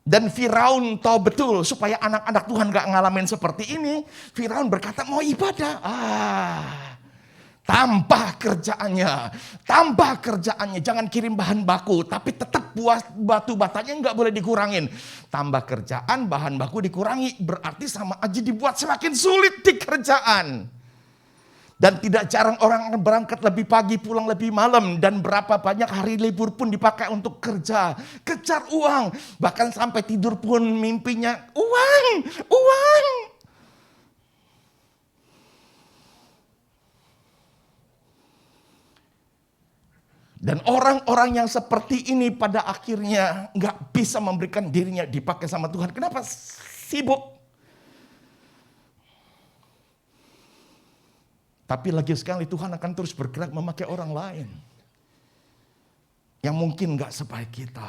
S3: Dan Firaun tahu betul supaya anak-anak Tuhan gak ngalamin seperti ini. Firaun berkata mau ibadah. Tambah kerjaannya. Jangan kirim bahan baku. Tapi tetap batu batanya gak boleh dikurangin. Tambah kerjaan, bahan baku dikurangi. Berarti sama aja dibuat semakin sulit di kerjaan. Dan tidak jarang orang berangkat lebih pagi, pulang lebih malam. Dan berapa banyak hari libur pun dipakai untuk kerja. Kejar uang. Bahkan sampai tidur pun mimpinya uang. Dan orang-orang yang seperti ini pada akhirnya nggak bisa memberikan dirinya dipakai sama Tuhan. Kenapa? Sibuk. Tapi lagi sekali Tuhan akan terus bergerak memakai orang lain. Yang mungkin gak sebaik kita.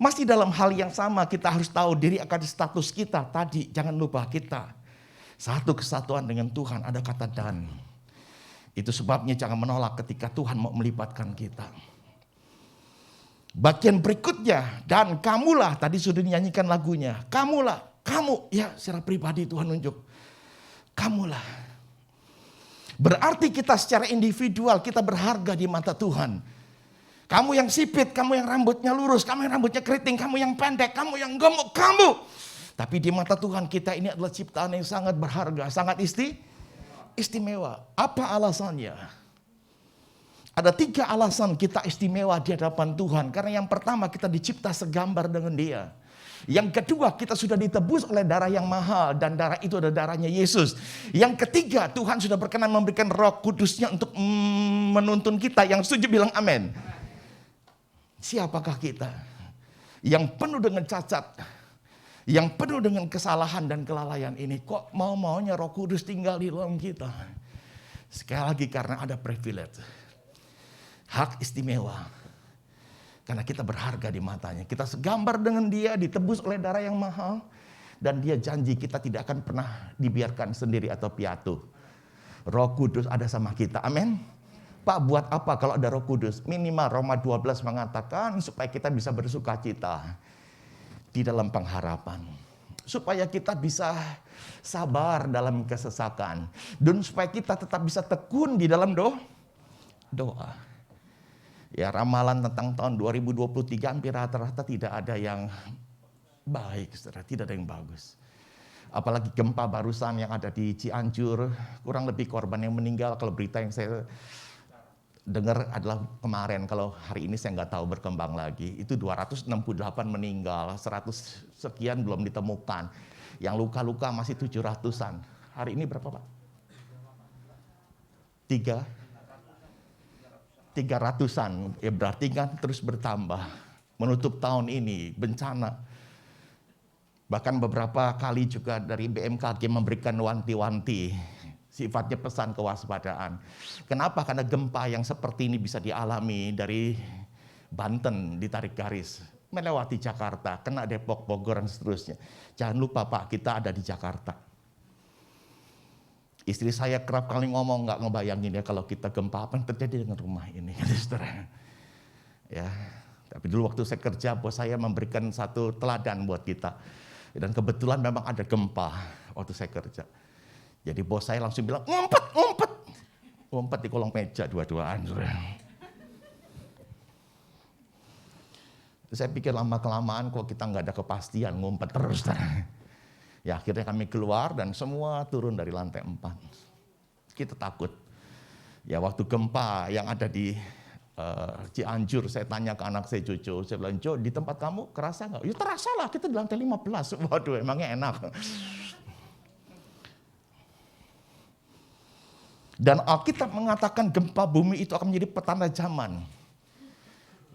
S3: Masih dalam hal yang sama kita harus tahu diri akan status kita. Tadi jangan lupa kita satu kesatuan dengan Tuhan, ada kata dan. Itu sebabnya jangan menolak ketika Tuhan mau melibatkan kita. Bagian berikutnya, dan kamulah, tadi sudah dinyanyikan lagunya. Kamu, ya secara pribadi Tuhan nunjuk. Kamulah. Berarti kita secara individual, kita berharga di mata Tuhan. Kamu yang sipit, kamu yang rambutnya lurus, kamu yang rambutnya keriting, kamu yang pendek, kamu yang gemuk, kamu. Tapi di mata Tuhan kita ini adalah ciptaan yang sangat berharga, sangat istimewa. Apa alasannya? Ada 3 alasan kita istimewa di hadapan Tuhan. Karena yang pertama kita dicipta segambar dengan Dia. Yang kedua, kita sudah ditebus oleh darah yang mahal. Dan darah itu adalah darahnya Yesus. Yang ketiga, Tuhan sudah berkenan memberikan Roh Kudusnya untuk menuntun kita. Yang setuju bilang amin. Siapakah kita? Yang penuh dengan cacat. Yang penuh dengan kesalahan dan kelalaian ini. Kok mau-maunya Roh Kudus tinggal di dalam kita? Sekali lagi karena ada privilege. Hak istimewa. Karena kita berharga di matanya. Kita segambar dengan Dia, ditebus oleh darah yang mahal. Dan Dia janji kita tidak akan pernah dibiarkan sendiri atau piatu. Roh Kudus ada sama kita. Amin. Pak, buat apa kalau ada Roh Kudus? Minimal Roma 12 mengatakan supaya kita bisa bersuka cita di dalam pengharapan. supaya kita bisa sabar dalam kesesakan, dan supaya kita tetap bisa tekun di dalam doa. Ya, ramalan tentang tahun 2023 hampir rata-rata tidak ada yang baik, saudara, tidak ada yang bagus. Apalagi gempa barusan yang ada di Cianjur, kurang lebih korban yang meninggal, kalau berita yang saya dengar adalah kemarin, kalau hari ini saya nggak tahu berkembang lagi, itu 268 meninggal, 100 sekian belum ditemukan. Yang luka-luka masih 700-an. Hari ini berapa, Pak? 300-an, ya berarti kan terus bertambah. Menutup tahun ini, bencana. Bahkan beberapa kali juga dari BMKG memberikan wanti-wanti, sifatnya pesan kewaspadaan. Kenapa? Karena gempa yang seperti ini bisa dialami dari Banten, ditarik garis, melewati Jakarta, kena Depok, Bogor, dan seterusnya. Jangan lupa Pak, kita ada di Jakarta. Istri saya kerap kali ngomong, nggak ngebayangin ya kalau kita gempa apa yang terjadi dengan rumah ini. Ya, tapi dulu waktu saya kerja, bos saya memberikan satu teladan buat kita. Dan kebetulan memang ada gempa waktu saya kerja. Jadi bos saya langsung bilang, ngumpet, ngumpet. Ngumpet di kolong meja dua-duaan. Saya pikir lama-kelamaan kok kita nggak ada kepastian, ngumpet terus. Ya akhirnya kami keluar dan semua turun dari lantai 4. Kita takut. Ya waktu gempa yang ada di Cianjur, saya tanya ke anak saya, Jojo, saya bilang, Jo, di tempat kamu kerasa nggak? Ya terasa lah, kita di lantai 15. Waduh, emangnya enak. Dan Alkitab mengatakan gempa bumi itu akan menjadi petanda zaman.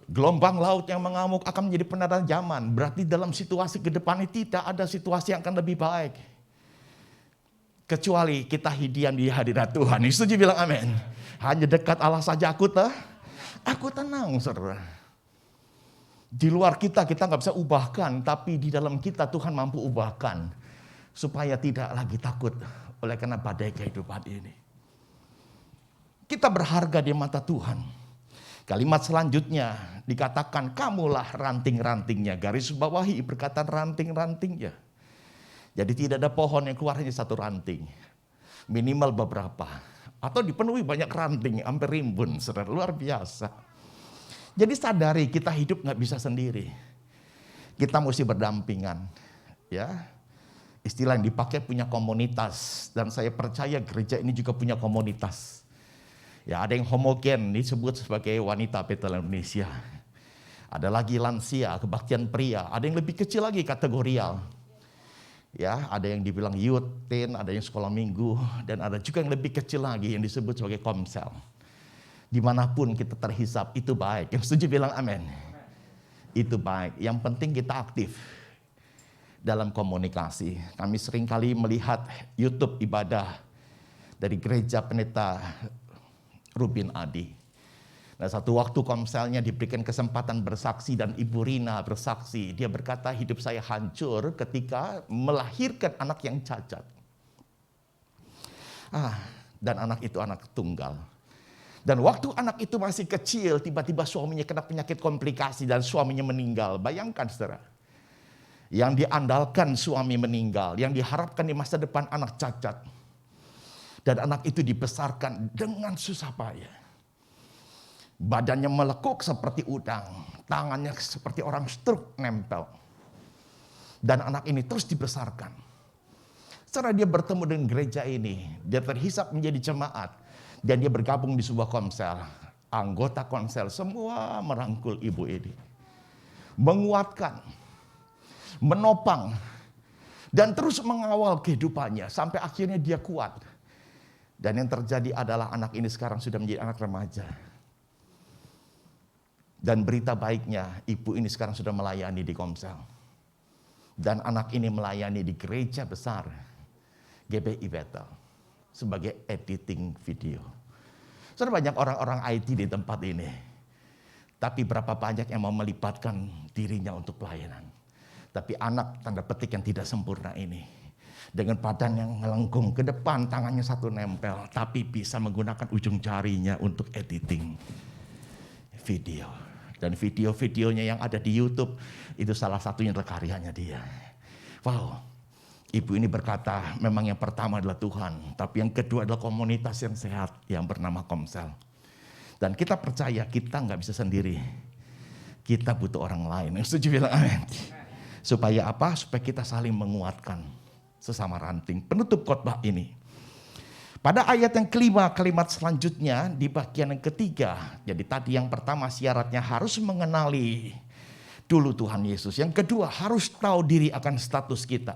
S3: Gelombang laut yang mengamuk akan menjadi petanda zaman. Berarti dalam situasi ke depan ini tidak ada situasi yang akan lebih baik. Kecuali kita hidian di hadirat Tuhan. Setuju bilang amin. Hanya dekat Allah saja aku tenang, saudara. Di luar kita nggak bisa ubahkan, tapi di dalam kita Tuhan mampu ubahkan. Supaya tidak lagi takut oleh karena badai kehidupan ini. Kita berharga di mata Tuhan. Kalimat selanjutnya dikatakan, kamulah ranting-rantingnya. Garis bawahi perkataan ranting-rantingnya. Jadi tidak ada pohon yang keluar hanya satu ranting. Minimal beberapa. Atau dipenuhi banyak ranting, hampir rimbun. Saudara, luar biasa. Jadi sadari kita hidup nggak bisa sendiri. Kita mesti berdampingan. Ya, istilah yang dipakai punya komunitas. Dan saya percaya gereja ini juga punya komunitas. Ya, ada yang homogen disebut sebagai wanita Betel Indonesia. Ada lagi lansia, kebaktian pria. Ada yang lebih kecil lagi kategorial. Ya, ada yang dibilang youth, teen, ada yang sekolah minggu, dan ada juga yang lebih kecil lagi yang disebut sebagai komsel. Dimanapun kita terhisap, itu baik. Yang setuju bilang amin. Itu baik. Yang penting kita aktif dalam komunikasi. Kami seringkali melihat YouTube ibadah dari gereja pendeta Rubin Adi. Nah, satu waktu komselnya diberikan kesempatan bersaksi dan Ibu Rina bersaksi. Dia berkata, hidup saya hancur ketika melahirkan anak yang cacat. Dan anak itu anak tunggal. Dan waktu anak itu masih kecil, tiba-tiba suaminya kena penyakit komplikasi dan suaminya meninggal. Bayangkan saudara. Yang diandalkan suami meninggal, yang diharapkan di masa depan anak cacat. Dan anak itu dibesarkan dengan susah payah. Badannya melekuk seperti udang. Tangannya seperti orang stroke nempel. Dan anak ini terus dibesarkan. Setelah dia bertemu dengan gereja ini, dia terhisap menjadi jemaat. Dan dia bergabung di sebuah komsel. Anggota komsel semua merangkul ibu ini. Menguatkan. Menopang. Dan terus mengawal kehidupannya. Sampai akhirnya dia kuat. Dan yang terjadi adalah anak ini sekarang sudah menjadi anak remaja. Dan berita baiknya, ibu ini sekarang sudah melayani di komsel. Dan anak ini melayani di gereja besar, GBI Betel, sebagai editing video. Sudah banyak orang-orang IT di tempat ini. Tapi berapa banyak yang mau melibatkan dirinya untuk pelayanan. Tapi anak tanda petik yang tidak sempurna ini. Dengan badan yang melengkung ke depan, tangannya satu nempel. Tapi bisa menggunakan ujung jarinya untuk editing video. Dan video-videonya yang ada di YouTube, itu salah satunya adalah karyanya dia. Wow, Ibu ini berkata, memang yang pertama adalah Tuhan, tapi yang kedua adalah komunitas yang sehat yang bernama Komsel. Dan kita percaya kita nggak bisa sendiri. Kita butuh orang lain. Setuju bilang amin. Supaya apa? Supaya kita saling menguatkan sesama ranting. Penutup khotbah ini. Pada ayat yang kelima, kalimat selanjutnya di bagian yang ketiga. Jadi tadi yang pertama syaratnya harus mengenali dulu Tuhan Yesus. Yang kedua harus tahu diri akan status kita.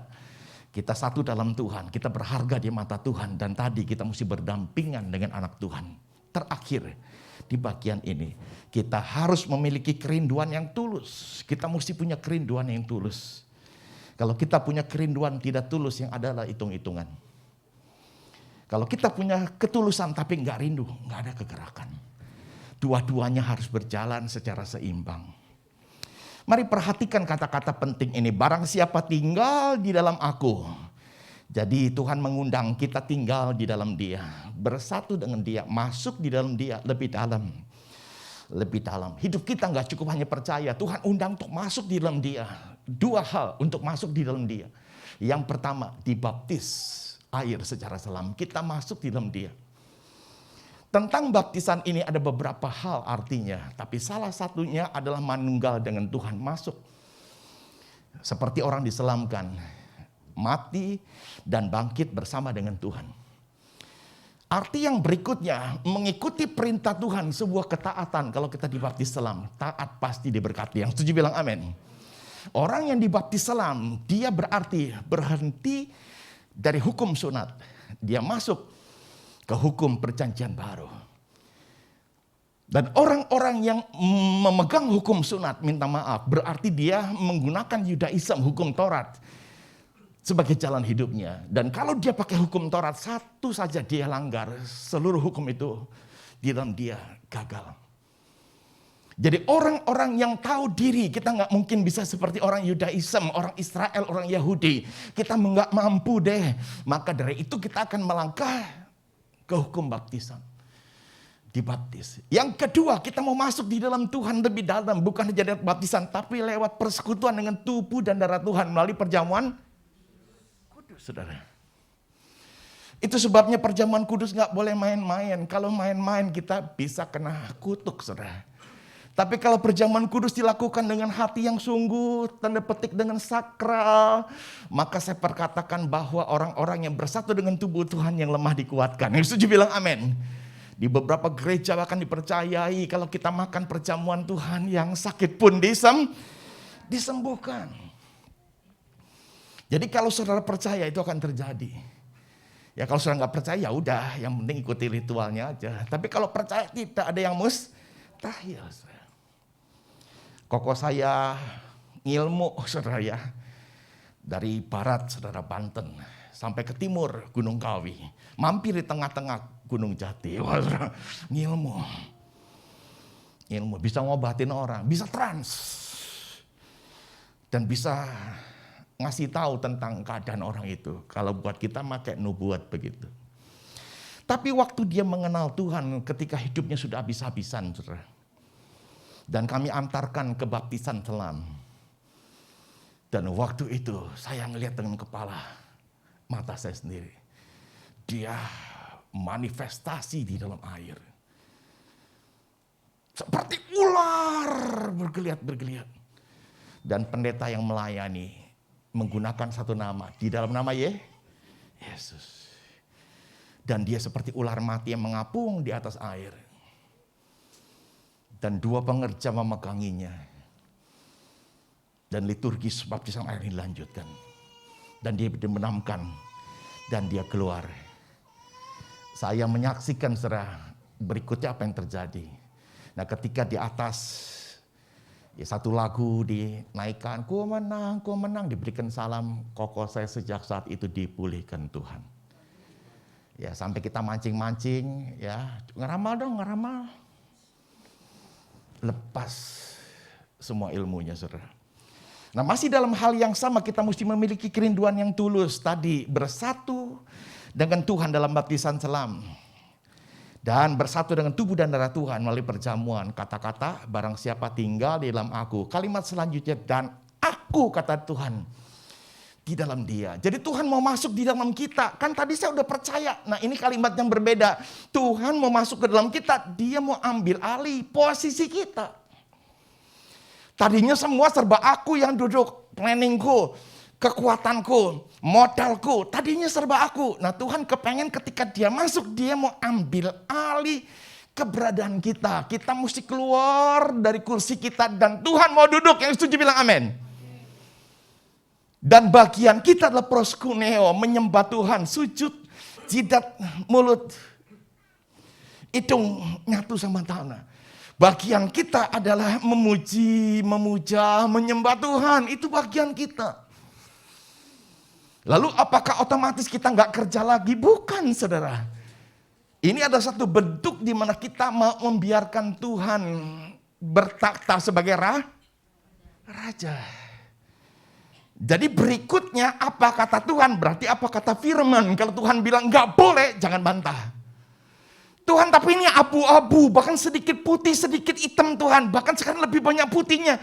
S3: Kita satu dalam Tuhan, kita berharga di mata Tuhan. Dan tadi kita mesti berdampingan dengan anak Tuhan. Terakhir di bagian ini, kita harus memiliki kerinduan yang tulus. Kita mesti punya kerinduan yang tulus. Kalau kita punya kerinduan tidak tulus, yang adalah hitung-hitungan. Kalau kita punya ketulusan tapi nggak rindu, nggak ada kegerakan. Dua-duanya harus berjalan secara seimbang. Mari perhatikan kata-kata penting ini. Barang siapa tinggal di dalam aku. Jadi Tuhan mengundang kita tinggal di dalam Dia. Bersatu dengan Dia, masuk di dalam Dia lebih dalam. Lebih dalam. Hidup kita nggak cukup hanya percaya. Tuhan undang untuk masuk di dalam Dia. Dua hal untuk masuk di dalam Dia. Yang pertama, dibaptis air secara selam. Kita masuk di dalam Dia. Tentang baptisan ini ada beberapa hal artinya. Tapi salah satunya adalah manunggal dengan Tuhan masuk. Seperti orang diselamkan. Mati dan bangkit bersama dengan Tuhan. Arti yang berikutnya, mengikuti perintah Tuhan, sebuah ketaatan. Kalau kita dibaptis selam, taat pasti diberkati. Yang setuju bilang amin. Orang yang dibaptis selam, dia berarti berhenti dari hukum sunat. Dia masuk ke hukum perjanjian baru. Dan orang-orang yang memegang hukum sunat, minta maaf, berarti dia menggunakan Yudaism, hukum Taurat, sebagai jalan hidupnya. Dan kalau dia pakai hukum Taurat, satu saja dia langgar, seluruh hukum itu di dalam dia gagal. Jadi orang-orang yang tahu diri, kita nggak mungkin bisa seperti orang Yudaism, orang Israel, orang Yahudi. Kita nggak mampu deh. Maka dari itu kita akan melangkah ke hukum baptisan. Dibaptis. Yang kedua, kita mau masuk di dalam Tuhan lebih dalam. Bukan hanya lewat baptisan, tapi lewat persekutuan dengan tubuh dan darah Tuhan melalui perjamuan kudus, saudara. Itu sebabnya perjamuan kudus gak boleh main-main. Kalau main-main kita bisa kena kutuk, saudara. Tapi kalau perjamuan kudus dilakukan dengan hati yang sungguh, tanda petik dengan sakral, maka saya perkatakan bahwa orang-orang yang bersatu dengan tubuh Tuhan yang lemah dikuatkan. Yang setuju bilang amin. Di beberapa gereja bahkan dipercayai kalau kita makan perjamuan Tuhan, yang sakit pun disembuhkan. Jadi kalau saudara percaya itu akan terjadi. Ya kalau saudara nggak percaya ya udah, yang penting ikuti ritualnya aja. Tapi kalau percaya tidak ada yang mustahil. Koko saya ngilmu, saudara ya. Dari barat, saudara, Banten. Sampai ke timur, Gunung Kawi. Mampir di tengah-tengah Gunung Jati. Wah, saudara, ngilmu. Ilmu, bisa ngobatin orang, bisa trans. Dan bisa ngasih tahu tentang keadaan orang itu. Kalau buat kita pakai nubuat begitu. Tapi waktu dia mengenal Tuhan ketika hidupnya sudah habis-habisan, saudara. Dan kami antarkan ke baptisan selam. Dan waktu itu saya ngelihat dengan kepala mata saya sendiri. Dia manifestasi di dalam air. Seperti ular bergeliat-bergeliat. Dan pendeta yang melayani menggunakan satu nama. Di dalam nama Yesus. Dan dia seperti ular mati yang mengapung di atas air. Dan dua pengerja memeganginya. Dan liturgi baptisan air ini dilanjutkan. Dan dia dibenamkan. Dan dia keluar. Saya menyaksikan saudara berikutnya apa yang terjadi. Nah ketika di atas ya, satu lagu dinaikkan. Ku menang, diberikan salam. Kokoh saya sejak saat itu dipulihkan Tuhan. Ya sampai kita mancing-mancing. Ya ngeramal dong, ngeramal. Lepas semua ilmunya, saudara. Nah masih dalam hal yang sama kita mesti memiliki kerinduan yang tulus. Tadi bersatu dengan Tuhan dalam baptisan selam. Dan bersatu dengan tubuh dan darah Tuhan melalui perjamuan. Kata-kata barang siapa tinggal di dalam aku. Kalimat selanjutnya dan aku kata Tuhan. di dalam Dia. Jadi Tuhan mau masuk di dalam kita. Kan tadi saya udah percaya. Nah, ini kalimat yang berbeda. Tuhan mau masuk ke dalam kita, Dia mau ambil alih posisi kita. Tadinya semua serba aku yang duduk, planningku, kekuatanku, modalku, tadinya serba aku. Nah, Tuhan kepengen ketika Dia masuk, Dia mau ambil alih keberadaan kita. Kita mesti keluar dari kursi kita dan Tuhan mau duduk. Yang setuju bilang amin. Dan bagian kita adalah proskuneo, menyembah Tuhan, sujud, jidat, mulut, hidung nyatu sama tanah. Bagian kita adalah memuji, memuja, menyembah Tuhan. Itu bagian kita. Lalu apakah otomatis kita nggak kerja lagi? Bukan, saudara. Ini ada satu bentuk di mana kita mau membiarkan Tuhan bertakhta sebagai raja. Jadi berikutnya apa kata Tuhan? Berarti apa kata firman? Kalau Tuhan bilang nggak boleh, jangan bantah. Tuhan, tapi ini abu-abu, bahkan sedikit putih, sedikit hitam Tuhan. Bahkan sekarang lebih banyak putihnya.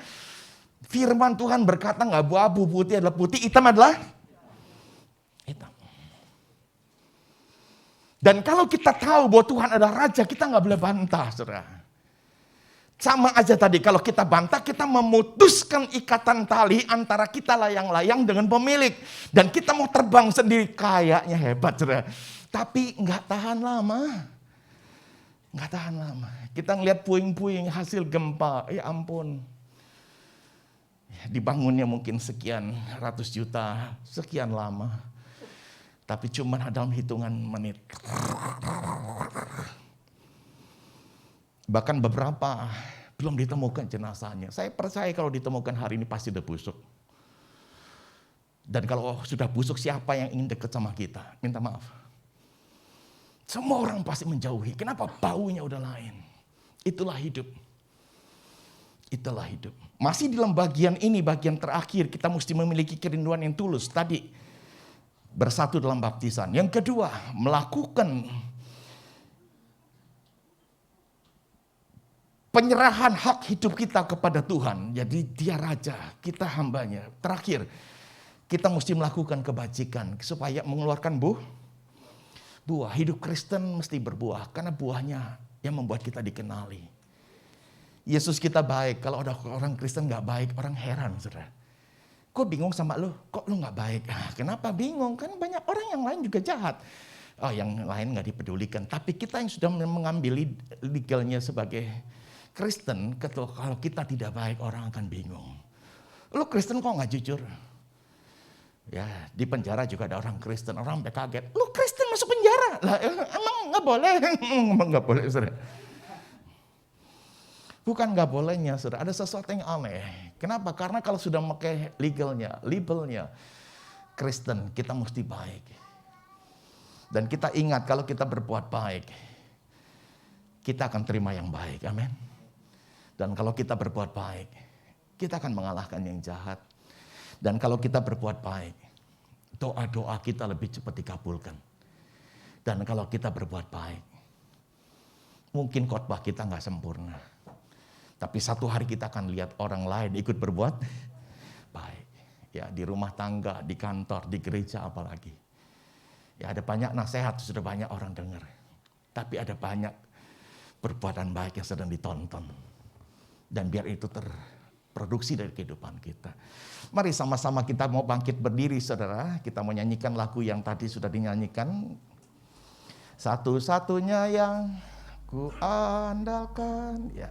S3: Firman Tuhan berkata nggak abu-abu, putih adalah putih, hitam adalah hitam. Dan kalau kita tahu bahwa Tuhan adalah Raja, kita nggak boleh bantah, saudara. Sama aja tadi, kalau kita bantah, kita memutuskan ikatan tali antara kita layang-layang dengan pemilik. Dan kita mau terbang sendiri, kayaknya hebat, saudara. Tapi nggak tahan lama. Nggak tahan lama. Kita ngeliat puing-puing hasil gempa, ya ampun. Dibangunnya mungkin sekian ratus juta, sekian lama. Tapi cuma dalam hitungan menit. Bahkan beberapa belum ditemukan jenazahnya. Saya percaya kalau ditemukan hari ini pasti udah busuk. Dan kalau sudah busuk, siapa yang ingin dekat sama kita? Minta maaf. Semua orang pasti menjauhi. Kenapa? Baunya udah lain. Itulah hidup. Itulah hidup. Masih dalam bagian ini, bagian terakhir, kita mesti memiliki kerinduan yang tulus. Tadi, bersatu dalam baptisan. Yang kedua, melakukan penyerahan hak hidup kita kepada Tuhan. Jadi Dia Raja, kita hambanya. Terakhir, kita mesti melakukan kebajikan supaya mengeluarkan buah. Hidup Kristen mesti berbuah, karena buahnya yang membuat kita dikenali. Yesus kita baik, kalau ada orang Kristen gak baik, orang heran, saudara. Kok bingung sama lu? Kok lu gak baik? Kenapa bingung? Kan banyak orang yang lain juga jahat. Oh, yang lain gak dipedulikan. Tapi kita yang sudah mengambil legalnya sebagai Kristen, kalau kita tidak baik, orang akan bingung. Lu Kristen kok gak jujur? Ya, di penjara juga ada orang Kristen, orang sampai kaget. Lu Kristen masuk penjara? Lah, emang nggak boleh? Emang nggak boleh, saudara. Bukan nggak bolehnya, saudara. Ada sesuatu yang aneh. Kenapa? Karena kalau sudah pakai labelnya Kristen, kita mesti baik. Dan kita ingat kalau kita berbuat baik, kita akan terima yang baik. Amin. Dan kalau kita berbuat baik, kita akan mengalahkan yang jahat. Dan kalau kita berbuat baik, doa-doa kita lebih cepat dikabulkan. Dan kalau kita berbuat baik, mungkin khotbah kita nggak sempurna. Tapi satu hari kita akan lihat orang lain ikut berbuat baik. Ya, di rumah tangga, di kantor, di gereja apalagi. Ya, ada banyak nasihat, sudah banyak orang dengar. Tapi ada banyak perbuatan baik yang sedang ditonton. Dan biar itu terproduksi dari kehidupan kita. Mari sama-sama kita mau bangkit berdiri, saudara. Kita mau nyanyikan lagu yang tadi sudah dinyanyikan. Satu-satunya yang ku andalkan. Ya.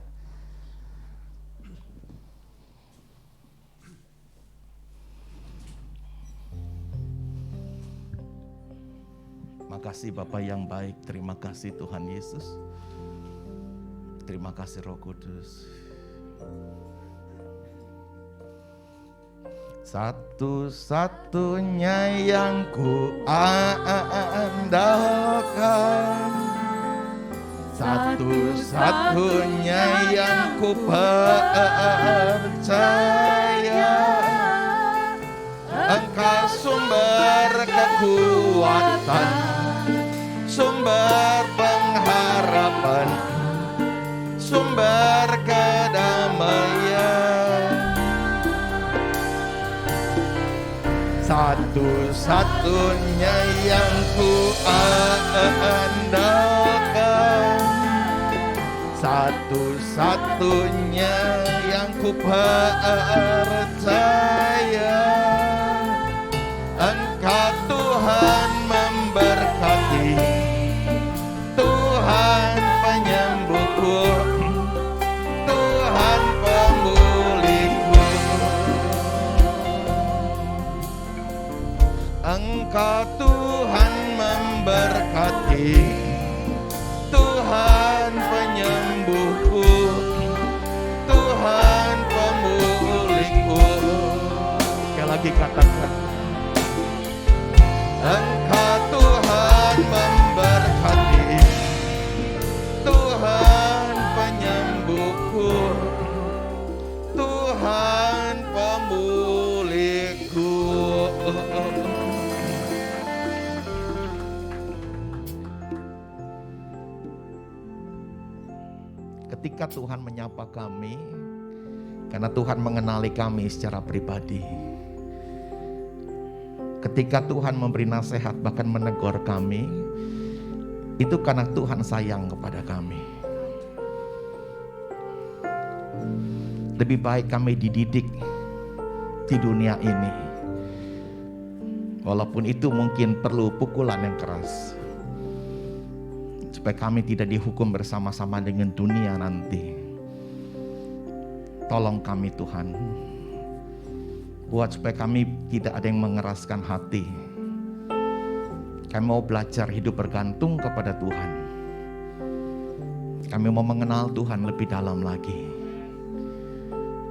S3: Makasih Bapa yang baik. Terima kasih Tuhan Yesus. Terima kasih Roh Kudus. Satu-satunya yang ku andalkan, satu-satunya yang ku percaya, Engkau sumber kekuatan, sumber pengharapan, sumber kedamaian. satu-satunya yang ku andalkan, satu-satunya yang ku percaya. Engkau Tuhan memberkati, Tuhan penyembuhku, Tuhan pemulihku. Engkau Tuhan memberkati, Tuhan penyembuhku, Tuhan pemulihku. Sekali lagi katakan, Engkau Tuhan memberkati, Tuhan penyembuhku, Tuhan pemulihku. Ketika Tuhan menyapa kami, karena Tuhan mengenali kami secara pribadi. Ketika Tuhan memberi nasihat bahkan menegur kami, itu karena Tuhan sayang kepada kami. Lebih baik kami dididik di dunia ini, walaupun itu mungkin perlu pukulan yang keras, supaya kami tidak dihukum bersama-sama dengan dunia nanti. Tolong kami Tuhan, buat supaya kami tidak ada yang mengeraskan hati. Kami mau belajar hidup bergantung kepada Tuhan. Kami mau mengenal Tuhan lebih dalam lagi.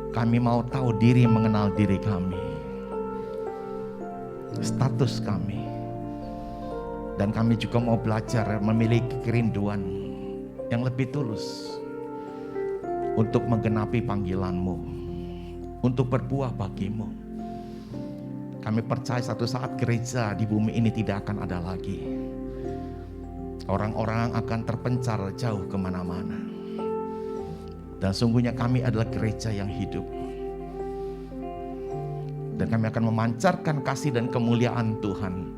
S3: Kami mau tahu diri, mengenal diri kami, status kami. Dan kami juga mau belajar memiliki kerinduan yang lebih tulus untuk menggenapi panggilan-Mu, untuk berbuah bagi-Mu. Kami percaya satu saat gereja di bumi ini tidak akan ada lagi. Orang-orang akan terpencar jauh kemana-mana. Dan sungguhnya kami adalah gereja yang hidup. Dan kami akan memancarkan kasih dan kemuliaan Tuhan,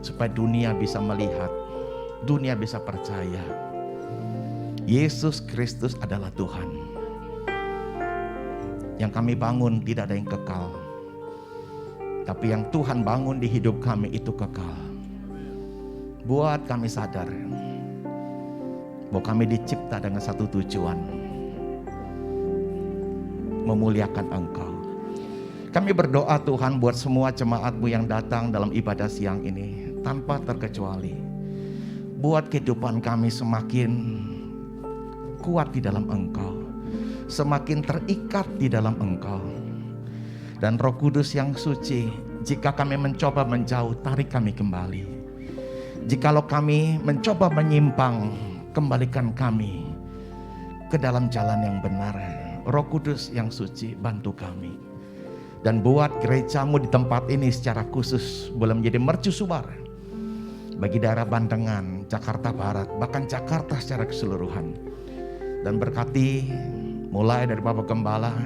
S3: supaya dunia bisa melihat, dunia bisa percaya Yesus Kristus adalah Tuhan. Yang kami bangun tidak ada yang kekal, tapi yang Tuhan bangun di hidup kami itu kekal. Buat kami sadar bahwa kami dicipta dengan satu tujuan, memuliakan Engkau. Kami berdoa Tuhan buat semua jemaat-Mu yang datang dalam ibadah siang ini, tanpa terkecuali. Buat kehidupan kami semakin kuat di dalam Engkau, semakin terikat di dalam Engkau. Dan Roh Kudus yang suci, jika kami mencoba menjauh, tarik kami kembali. Jikalau kami mencoba menyimpang, kembalikan kami ke dalam jalan yang benar. Roh Kudus yang suci, bantu kami. Dan buat gereja-Mu di tempat ini secara khusus boleh menjadi mercusuar bagi daerah Bandengan, Jakarta Barat, bahkan Jakarta secara keseluruhan. Dan berkati mulai dari Bapak Gembala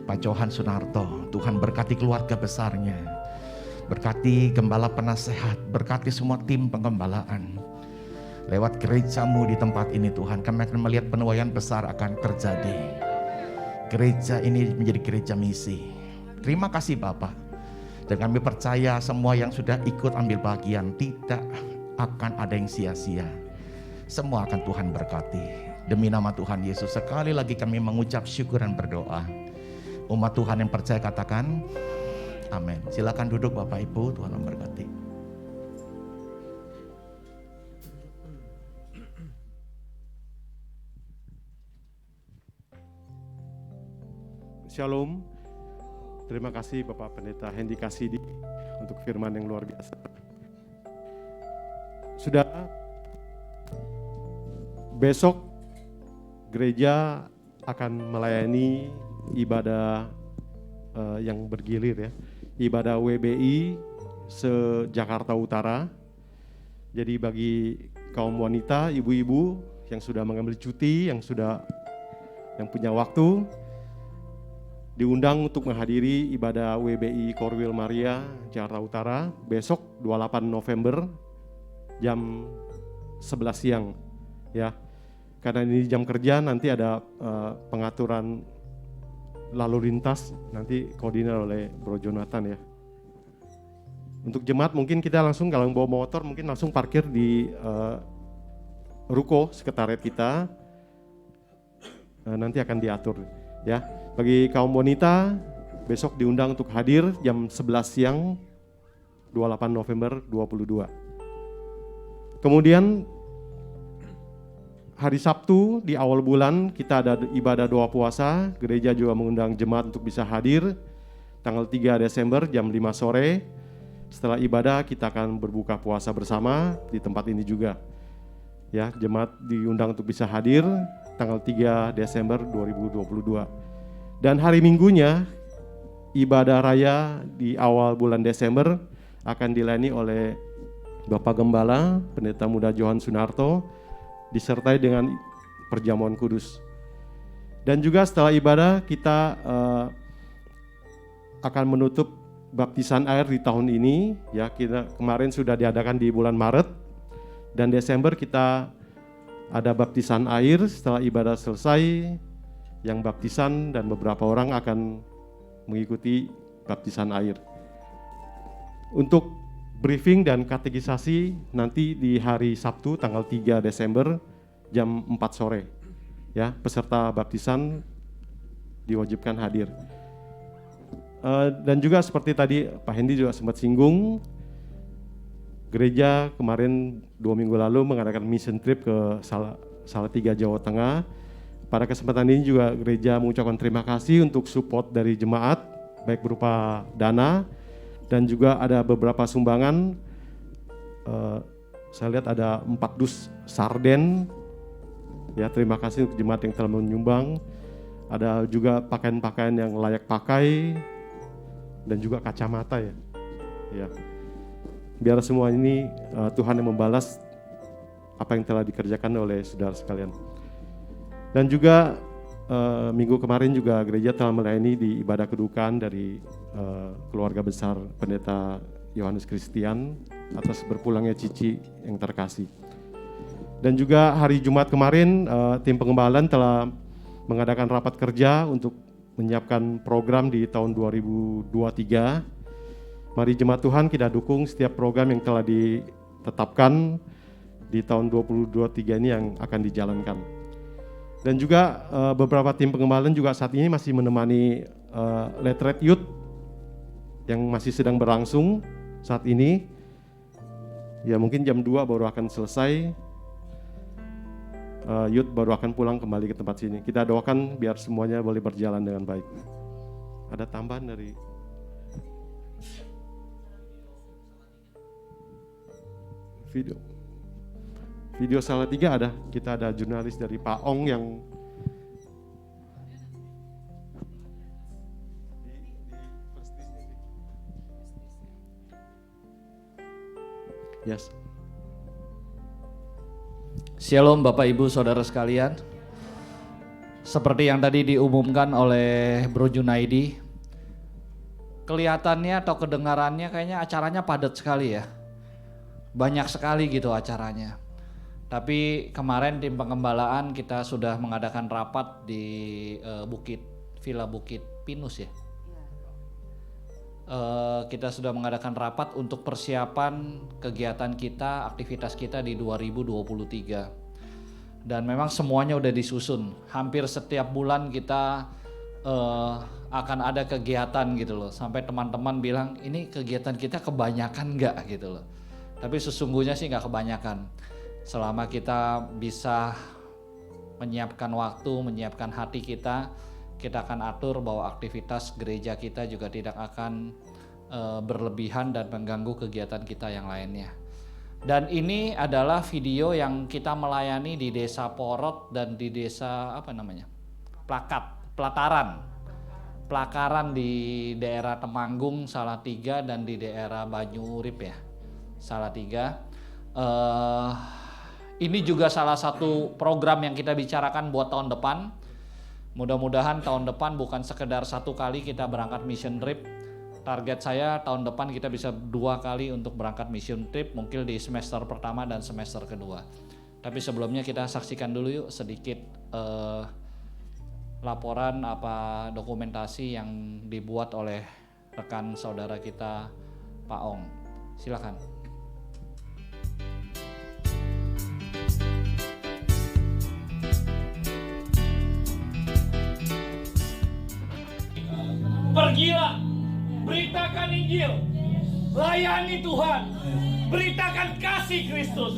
S3: Pak Johan Sunarto, Tuhan berkati keluarga besarnya, berkati Gembala Penasehat, berkati semua tim penggembalaan. Lewat gereja-Mu di tempat ini Tuhan, kami akan melihat penuaian besar akan terjadi. Gereja ini menjadi gereja misi. Terima kasih Bapak. Dan kami percaya semua yang sudah ikut ambil bagian tidak akan ada yang sia-sia. Semua akan Tuhan berkati. Demi nama Tuhan Yesus, sekali lagi kami mengucap syukur dan berdoa. Umat Tuhan yang percaya katakan amin. Silakan duduk Bapak Ibu, Tuhan memberkati.
S4: Shalom. Terima kasih Bapak Pendeta Hendy Kasidi untuk firman yang luar biasa. Sudah besok gereja akan melayani ibadah yang bergilir ya. Ibadah WBI se-Jakarta Utara. Jadi bagi kaum wanita, ibu-ibu yang sudah mengambil cuti, yang punya waktu, diundang untuk menghadiri ibadah WBI Korwil Maria Jakarta Utara besok 28 November jam 11 siang ya. Karena ini jam kerja, nanti ada pengaturan lalu lintas, nanti koordinir oleh Bro Jonathan ya. Untuk jemaat mungkin kita langsung kalau bawa motor mungkin langsung parkir di ruko sekretariat kita, nanti akan diatur ya. Bagi kaum wanita besok diundang untuk hadir jam 11 siang 28 November 2022. Kemudian hari Sabtu di awal bulan kita ada ibadah doa puasa, gereja juga mengundang jemaat untuk bisa hadir tanggal 3 Desember jam 5 sore. Setelah ibadah kita akan berbuka puasa bersama di tempat ini juga. Ya, jemaat diundang untuk bisa hadir tanggal 3 Desember 2022. Dan hari Minggunya ibadah raya di awal bulan Desember akan dilayani oleh Bapak Gembala, Pendeta Muda Johan Sunarto, disertai dengan perjamuan kudus. Dan juga setelah ibadah kita akan menutup baptisan air di tahun ini ya. Kita kemarin sudah diadakan di bulan Maret dan Desember kita ada baptisan air. Setelah ibadah selesai, yang baptisan dan beberapa orang akan mengikuti baptisan air. Untuk briefing dan katekisasi nanti di hari Sabtu tanggal 3 Desember jam 4 sore. Ya, peserta baptisan diwajibkan hadir. Dan juga seperti tadi Pak Hendy juga sempat singgung, gereja kemarin 2 minggu lalu mengadakan mission trip ke Salatiga, Jawa Tengah. Pada kesempatan ini juga gereja mengucapkan terima kasih untuk support dari jemaat, baik berupa dana dan juga ada beberapa sumbangan. Saya lihat ada 4 dus sarden. Ya, terima kasih untuk jemaat yang telah menyumbang. Ada juga pakaian-pakaian yang layak pakai dan juga kacamata ya. Ya. Biar semua ini Tuhan yang membalas apa yang telah dikerjakan oleh saudara sekalian. Dan juga minggu kemarin juga gereja telah melayani di ibadah kedukaan dari keluarga besar Pendeta Yohanes Christian atas berpulangnya Cici yang terkasih. Dan juga hari Jumat kemarin tim pengembalaan telah mengadakan rapat kerja untuk menyiapkan program di tahun 2023. Mari jemaat Tuhan kita dukung setiap program yang telah ditetapkan di tahun 2023 ini yang akan dijalankan. Dan juga beberapa tim pengembalaan juga saat ini masih menemani Letret Youth yang masih sedang berlangsung saat ini. Ya mungkin jam 2 baru akan selesai. Youth baru akan pulang kembali ke tempat sini. Kita doakan biar semuanya boleh berjalan dengan baik. Ada tambahan dari video Salatiga ada. Kita ada jurnalis dari Pak Ong yang yes.
S5: Shalom Bapak Ibu Saudara sekalian. Seperti yang tadi diumumkan oleh Bro Junaidi, kelihatannya atau kedengarannya kayaknya acaranya padat sekali ya. Banyak sekali gitu acaranya. Tapi kemarin tim pengembalaan kita sudah mengadakan rapat di Villa Bukit Pinus ya. Kita sudah mengadakan rapat untuk persiapan kegiatan kita, aktivitas kita di 2023. Dan memang semuanya udah disusun. Hampir setiap bulan kita akan ada kegiatan gitu loh. Sampai teman-teman bilang, ini kegiatan kita kebanyakan nggak gitu loh. Tapi sesungguhnya sih nggak kebanyakan. Selama kita bisa menyiapkan waktu, menyiapkan hati kita akan atur bahwa aktivitas gereja kita juga tidak akan berlebihan dan mengganggu kegiatan kita yang lainnya. Dan ini adalah video yang kita melayani di Desa Porot dan di Desa Plakaran di daerah Temanggung, Salatiga dan di daerah Banyu Urip ya, Salatiga. Ini juga salah satu program yang kita bicarakan buat tahun depan. Mudah-mudahan tahun depan bukan sekedar 1 kali kita berangkat mission trip. Target saya tahun depan kita bisa 2 kali untuk berangkat mission trip, mungkin di semester pertama dan semester kedua. Tapi sebelumnya kita saksikan dulu yuk sedikit laporan apa dokumentasi yang dibuat oleh rekan saudara kita Pak Ong. Silakan.
S6: Pergilah, beritakan Injil, layani Tuhan, beritakan kasih Kristus.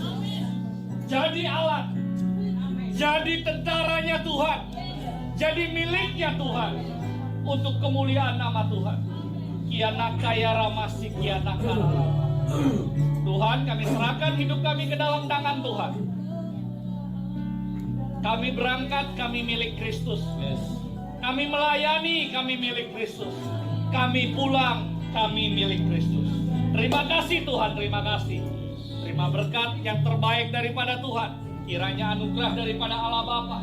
S6: Jadi alat, jadi tentaranya Tuhan, jadi miliknya Tuhan untuk kemuliaan nama Tuhan. Kiana kaya ramasi kiana kala. Tuhan, kami serahkan hidup kami ke dalam tangan Tuhan. Kami berangkat, kami milik Kristus. Kami melayani, kami milik Kristus. Kami pulang, kami milik Kristus. Terima kasih Tuhan, terima kasih. Terima berkat yang terbaik daripada Tuhan. Kiranya anugerah daripada Allah Bapa,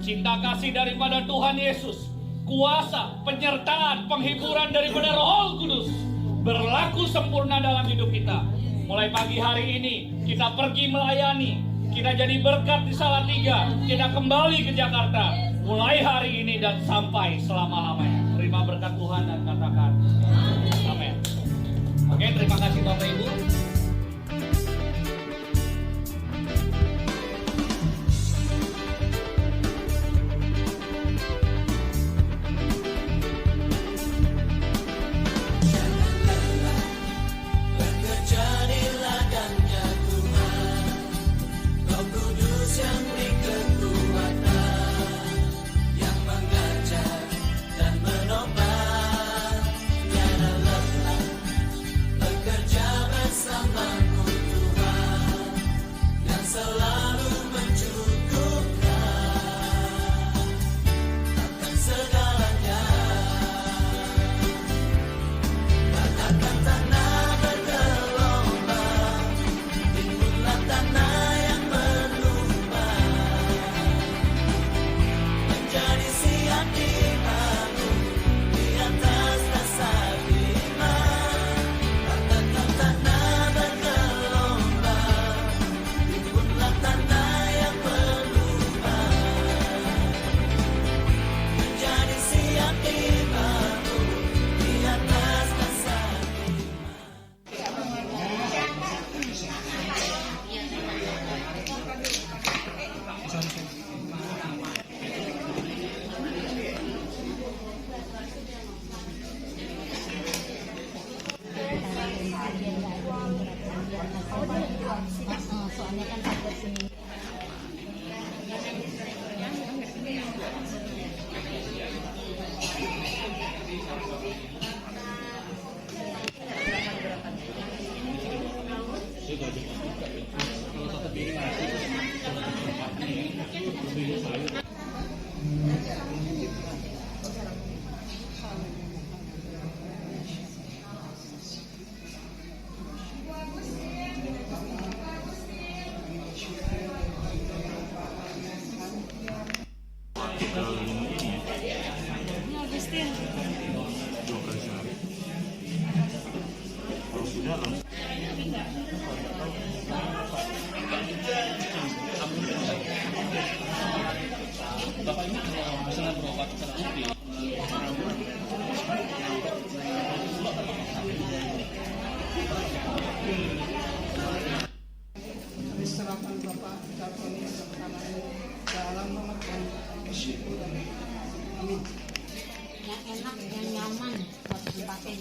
S6: cinta kasih daripada Tuhan Yesus, kuasa, penyertaan, penghiburan daripada Roh Kudus berlaku sempurna dalam hidup kita. Mulai pagi hari ini kita pergi melayani, kita jadi berkat di Salatiga, kita kembali ke Jakarta. Mulai hari ini dan sampai selama-lamanya. Terima berkat Tuhan dan katakan amin. Oke, terima kasih Bapak Ibu.
S7: Diserahkan Bapak Dartoni anak-anakmu dalam nama Tuhan Yesus. Amin.
S8: Yang enak, yang nyaman buat dipakai.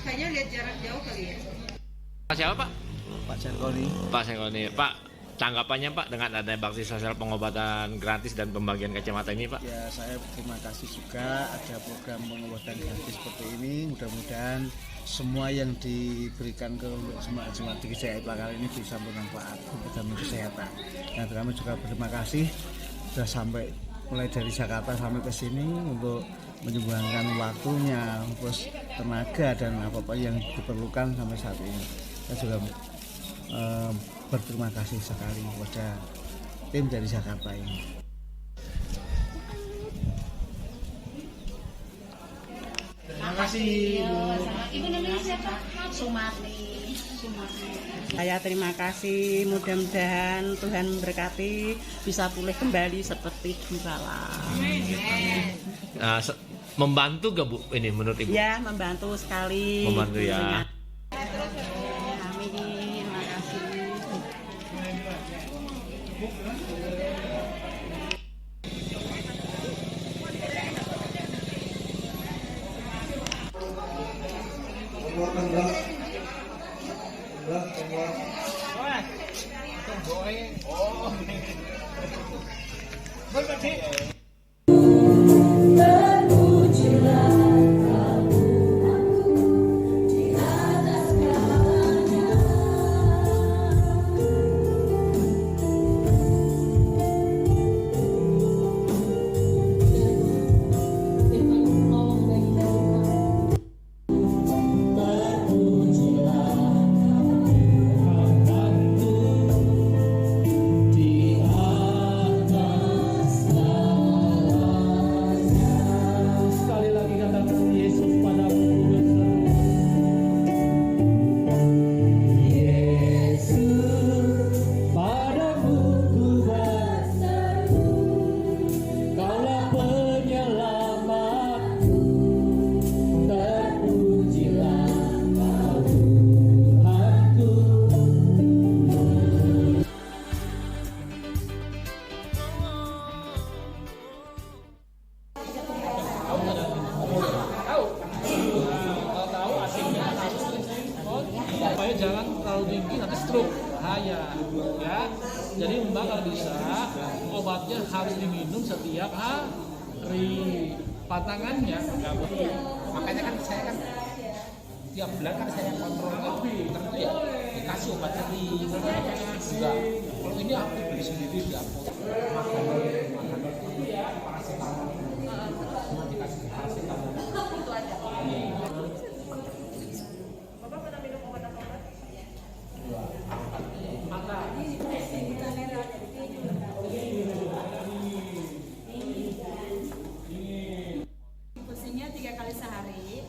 S9: Kayaknya lihat jarak jauh kali ya.
S10: Siapa Pak?
S11: Pak Sengkoni.
S10: Pak Sengkoni. Pak, tanggapannya Pak dengan adanya bakti sosial pengobatan gratis dan pembagian kacamata ini Pak?
S11: Ya, saya terima kasih juga ada program pengobatan gratis seperti ini. Mudah-mudahan semua yang diberikan ke jemaat-jemaat di GCI Plakal ini bisa bermanfaat untuk kami kesehatan. Dan kami juga berterima kasih sudah sampai mulai dari Jakarta sampai ke sini untuk menyumbangkan waktunya, terus tenaga dan apa-apa yang diperlukan sampai saat ini. Saya juga berterima kasih sekali kepada tim dari Jakarta ini.
S7: Terima kasih Bu.
S8: Ibu namanya siapa? Sumarni.
S9: Saya terima kasih, mudah-mudahan Tuhan memberkati, bisa pulih kembali seperti dikala.
S10: Membantu gak Bu ini menurut Ibu?
S9: Ya, membantu sekali.
S10: Membantu ya.
S9: Amin, terima kasih.
S6: Sekali lagi katakan Yesus padamu ku berseru. Yesus padamu ku berseru. Kaulah penyelamatku. Terpujilah Kau Tuhanku. Tahu asiknya harus supaya jangan terlalu tinggi nanti stroke bahaya ya. Jadi Mbak kalau bisa obatnya harus diminum setiap hari. Pantangannya nggak boleh. Makanya kan saya kan tiap bulan kan saya kontrol tertentu ya dikasih obat nyeri juga. Kalau ini aku beli sendiri di apotek. Makan paracetamol. Dikasih paracetamol. Itu aja. Bapak pernah minum obat-obatan?
S2: Pusingnya 3 kali sehari,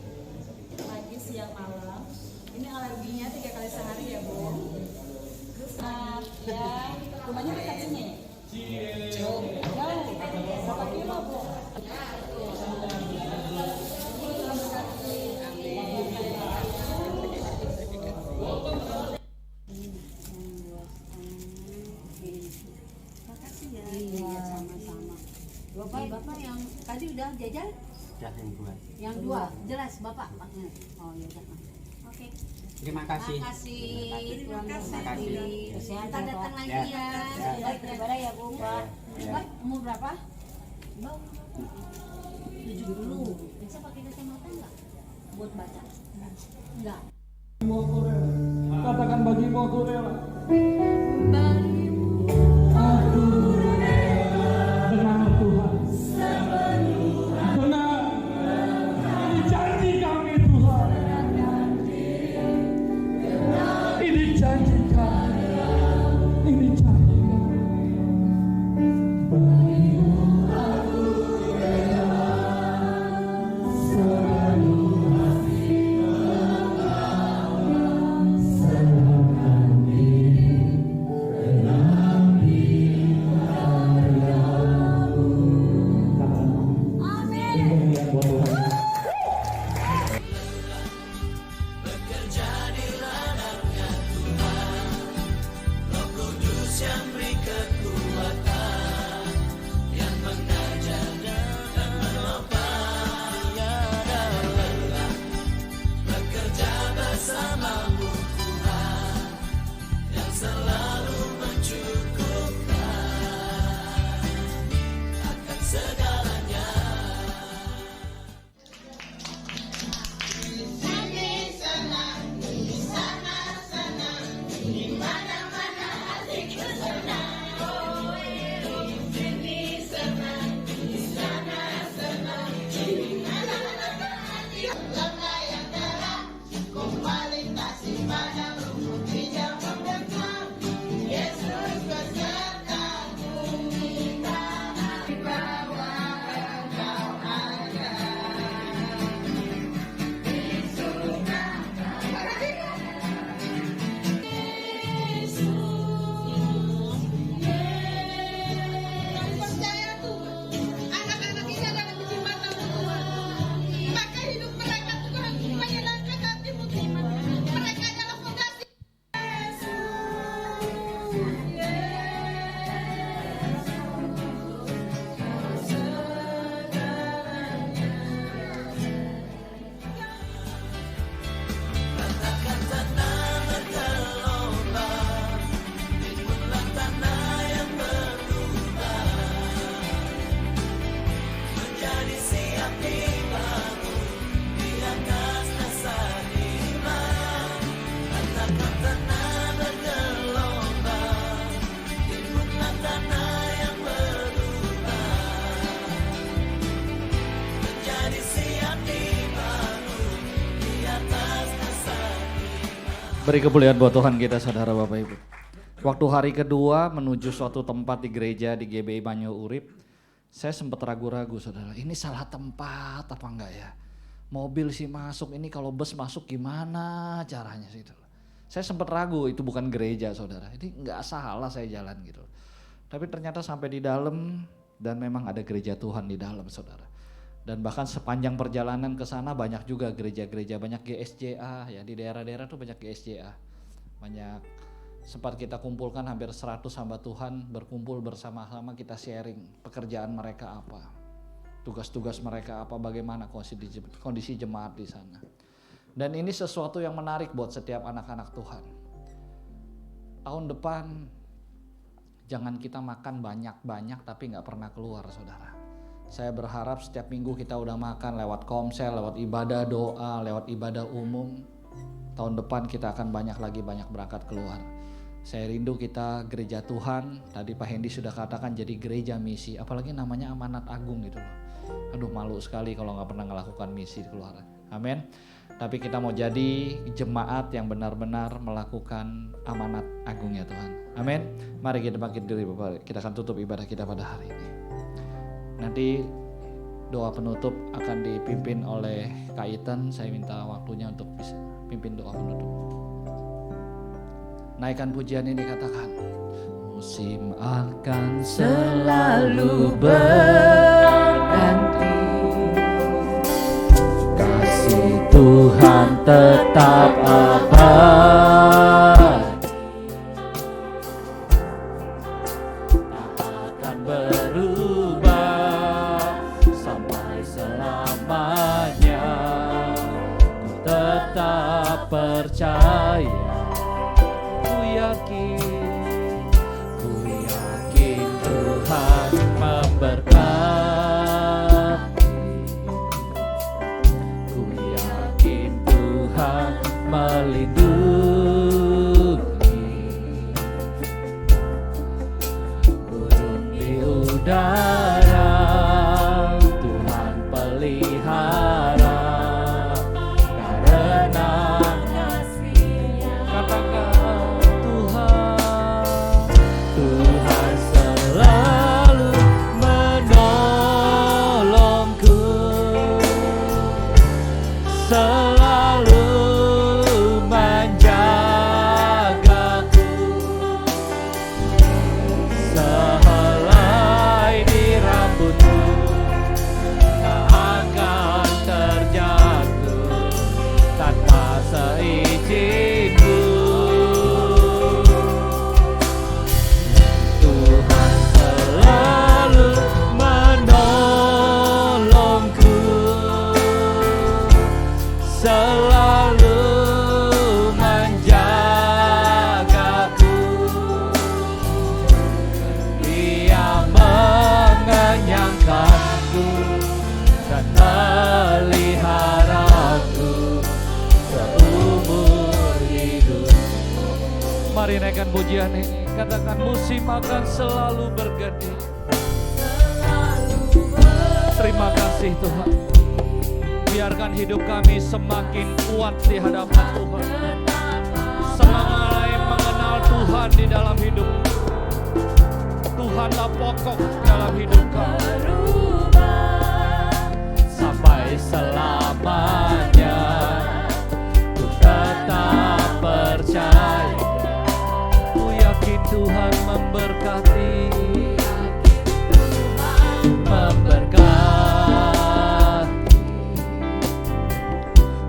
S2: pagi, siang, malam. Ini alerginya 3 kali sehari ya Bu. Terus ya rumahnya dekat sini. Jauh. Berapa kilo Bu?
S8: Makasih ya. Iya, sama-sama. Bapak yang tadi udah jajan? Yang dua, jelas Bapak. Oh iya, oke.
S12: Terima kasih.
S8: Terima kasih. Kesehatan datang lagi ya. Baik, beribadah ya Bu. Mbak, umur berapa? Mbak, 70. Bisa pakai kacamata enggak? Buat baca? Enggak.
S6: Katakan bagimu aku rela.
S2: Aku
S6: Benar Tuhan. Benar. Ini janji kami Tuhan. Ini janji kami. Ini janji kami. Bagimu aku rela. Seluruh hati serahkan diri.
S2: Kembali kasih padamu, tidak membentuk.
S5: Beri kemuliaan buat Tuhan kita, saudara Bapak Ibu. Waktu hari kedua menuju suatu tempat di gereja di GBI Banyu Urip, saya sempat ragu-ragu, saudara. Ini salah tempat apa enggak ya? Mobil sih masuk, ini kalau bus masuk gimana caranya sih itu? Saya sempat ragu, itu bukan gereja, saudara. Ini enggak salah saya jalan gitu. Tapi ternyata sampai di dalam dan memang ada gereja Tuhan di dalam, saudara. Dan bahkan sepanjang perjalanan ke sana banyak juga gereja-gereja, banyak GSJA ya, di daerah-daerah tuh banyak GSJA. Banyak, sempat kita kumpulkan hampir 100 hamba Tuhan berkumpul bersama-sama, kita sharing pekerjaan mereka apa, tugas-tugas mereka apa, bagaimana kondisi jemaat di sana. Dan ini sesuatu yang menarik buat setiap anak-anak Tuhan. Tahun depan jangan kita makan banyak-banyak tapi gak pernah keluar, saudara. Saya berharap setiap minggu kita udah makan lewat komsel, lewat ibadah doa, lewat ibadah umum. Tahun depan kita akan banyak berangkat keluar. Saya rindu kita gereja Tuhan, tadi Pak Hendy sudah katakan jadi gereja misi, apalagi namanya amanat agung gitu loh. Aduh, malu sekali kalau gak pernah melakukan misi di keluar. Amin. Tapi kita mau jadi jemaat yang benar-benar melakukan amanat agungnya Tuhan. Amin. Mari kita bangkit diri Bapak, kita akan tutup ibadah kita pada hari ini. Nanti doa penutup akan dipimpin oleh Kak Iten. Saya minta waktunya untuk bisa pimpin doa penutup. Naikkan pujian ini, katakan. Musim akan selalu berganti, kasih Tuhan tetap abadi. Percaya, ku yakin Tuhan memberkati, ku yakin Tuhan melindungi, burung di udara Tuhan pelihara. Mari naikkan pujian ini, katakan musim akan selalu berganti. Terima kasih Tuhan, biarkan hidup kami semakin kuat di hadapan Tuhan, semakin mengenal Tuhan di dalam hidup. Tuhanlah pokok dalam hidup kami sampai selamanya. Ku tetap percaya, Tuhan memberkati,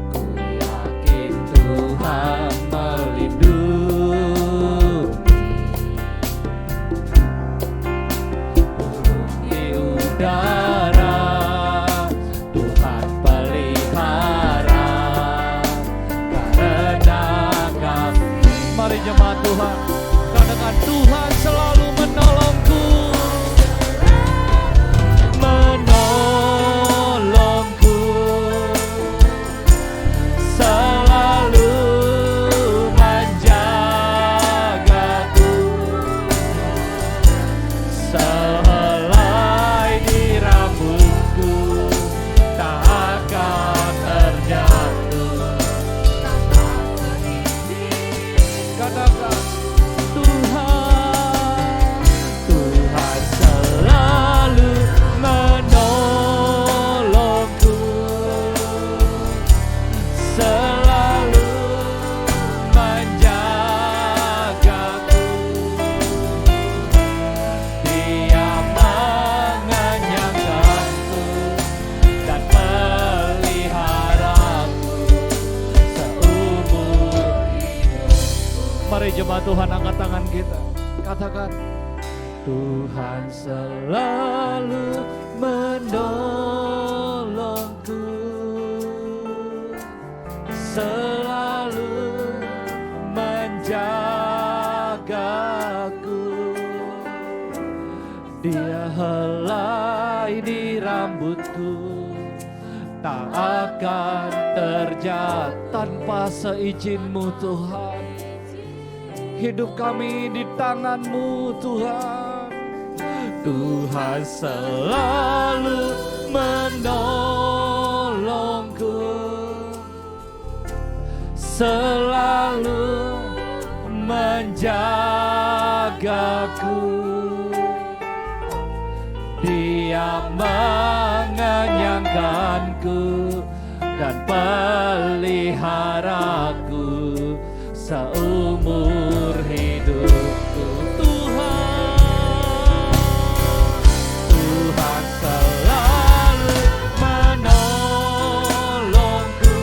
S5: ku yakin Tuhan melindungi, burung di udara Tuhan pelihara, karena kasih. Mari jemaat Tuhan, Tuhan selalu menolongku, selalu menjagaku, sehelai di rambutku tak akan terjatuh. Tuhan, angkat tangan kita. Katakan, Tuhan selalu menolongku, selalu menjagaku. Dia helai di rambutku, tak akan terjatuh tanpa seizin-Mu Tuhan. Hidup kami di tangan-Mu Tuhan. Tuhan selalu menolongku, selalu menjagaku. Dia mengenyangkanku dan peliharaku seumur hidupku. Tuhan selalu menolongku,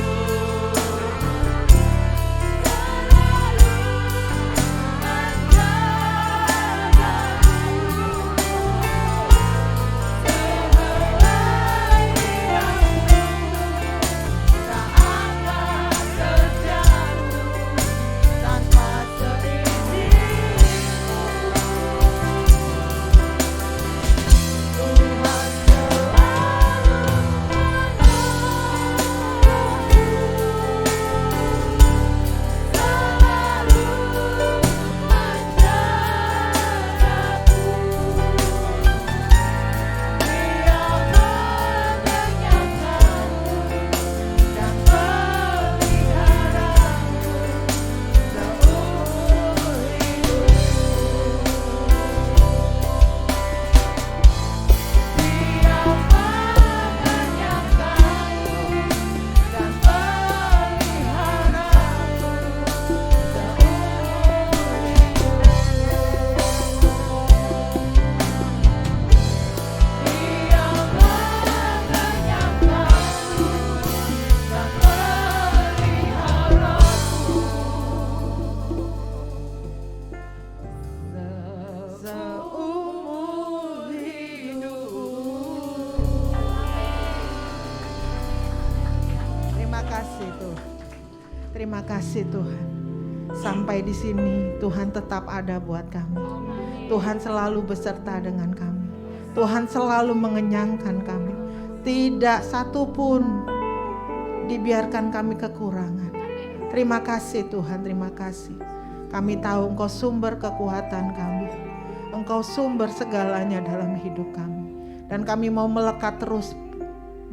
S12: Terima kasih Tuhan. Sampai di sini Tuhan tetap ada buat kami. Tuhan selalu beserta dengan kami. Tuhan selalu mengenyangkan kami. Tidak satu pun dibiarkan kami kekurangan. Terima kasih Tuhan, terima kasih. Kami tahu Engkau sumber kekuatan kami. Engkau sumber segalanya dalam hidup kami. Dan kami mau melekat terus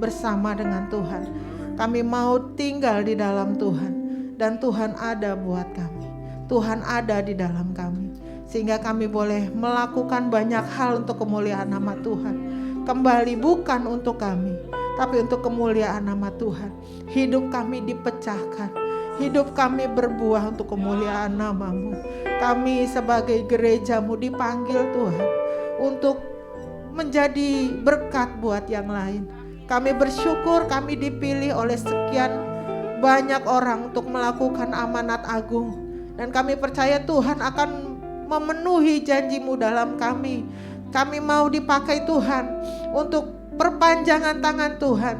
S12: bersama dengan Tuhan. Kami mau tinggal di dalam Tuhan. Dan Tuhan ada buat kami. Tuhan ada di dalam kami. Sehingga kami boleh melakukan banyak hal untuk kemuliaan nama Tuhan. Kembali bukan untuk kami, tapi untuk kemuliaan nama Tuhan. Hidup kami dipecahkan. Hidup kami berbuah untuk kemuliaan nama-Mu. Kami sebagai gereja-Mu dipanggil Tuhan untuk menjadi berkat buat yang lain. Kami bersyukur kami dipilih oleh sekian banyak orang untuk melakukan amanat agung. Dan kami percaya Tuhan akan memenuhi janji-Mu dalam kami. Kami mau dipakai Tuhan untuk perpanjangan tangan Tuhan.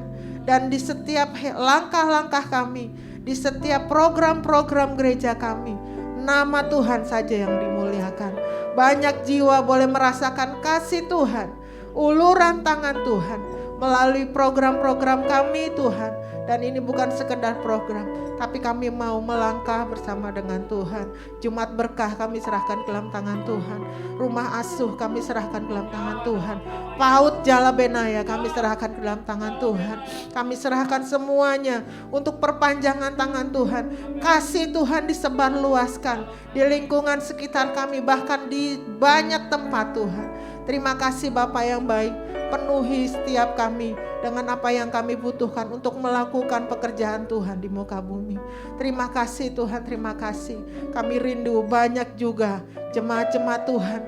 S12: Dan di setiap langkah-langkah kami, di setiap program-program gereja kami, nama Tuhan saja yang dimuliakan. Banyak jiwa boleh merasakan kasih Tuhan, uluran tangan Tuhan melalui program-program kami Tuhan. Dan ini bukan sekedar program, tapi kami mau melangkah bersama dengan Tuhan. Jumat berkah kami serahkan ke dalam tangan Tuhan. Rumah asuh kami serahkan ke dalam tangan Tuhan. PAUD Jala Benaya kami serahkan ke dalam tangan Tuhan. Kami serahkan semuanya untuk perpanjangan tangan Tuhan. Kasih Tuhan disebarluaskan di lingkungan sekitar kami, bahkan di banyak tempat Tuhan. Terima kasih Bapa yang baik. Penuhi setiap kami dengan apa yang kami butuhkan untuk melakukan pekerjaan Tuhan di muka bumi. Terima kasih Tuhan, terima kasih. Kami rindu banyak juga jemaat-jemaat Tuhan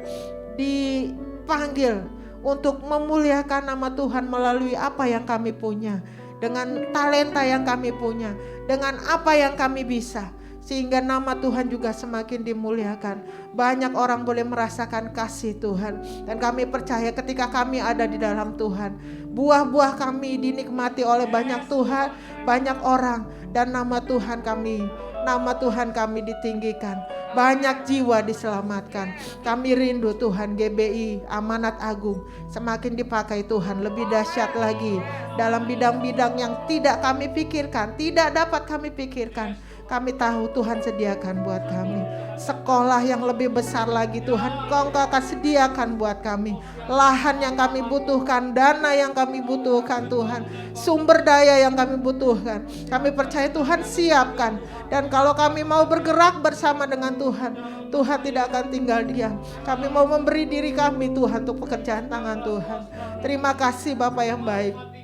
S12: dipanggil untuk memuliakan nama Tuhan melalui apa yang kami punya. Dengan talenta yang kami punya, dengan apa yang kami bisa. sehingga nama Tuhan juga semakin dimuliakan. Banyak orang boleh merasakan kasih Tuhan, dan kami percaya ketika kami ada di dalam Tuhan, buah-buah kami dinikmati oleh banyak Tuhan, banyak orang, dan nama Tuhan kami ditinggikan. Banyak jiwa diselamatkan. Kami rindu Tuhan GBI Amanat Agung semakin dipakai Tuhan lebih dahsyat lagi dalam bidang-bidang yang tidak kami pikirkan, tidak dapat kami pikirkan. Kami tahu Tuhan sediakan buat kami sekolah yang lebih besar lagi Tuhan. Engkau akan sediakan buat kami lahan yang kami butuhkan, dana yang kami butuhkan Tuhan, sumber daya yang kami butuhkan. Kami percaya Tuhan siapkan, dan kalau kami mau bergerak bersama dengan Tuhan, Tuhan tidak akan tinggal diam. Kami mau memberi diri kami Tuhan untuk pekerjaan tangan Tuhan. Terima kasih Bapa yang baik.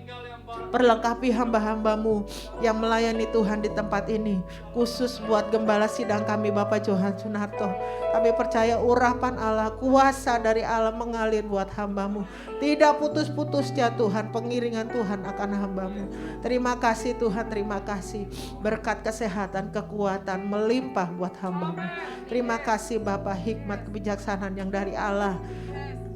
S12: Perlengkapi hamba-hambamu yang melayani Tuhan di tempat ini, khusus buat gembala sidang kami Bapak Johan Sunarto. Kami percaya urapan Allah, kuasa dari Allah mengalir buat hambamu. Tidak putus-putusnya Tuhan pengiringan Tuhan akan hambamu. Terima kasih Tuhan, terima kasih. Berkat kesehatan, kekuatan melimpah buat hambamu. Terima kasih Bapak, hikmat kebijaksanaan yang dari Allah,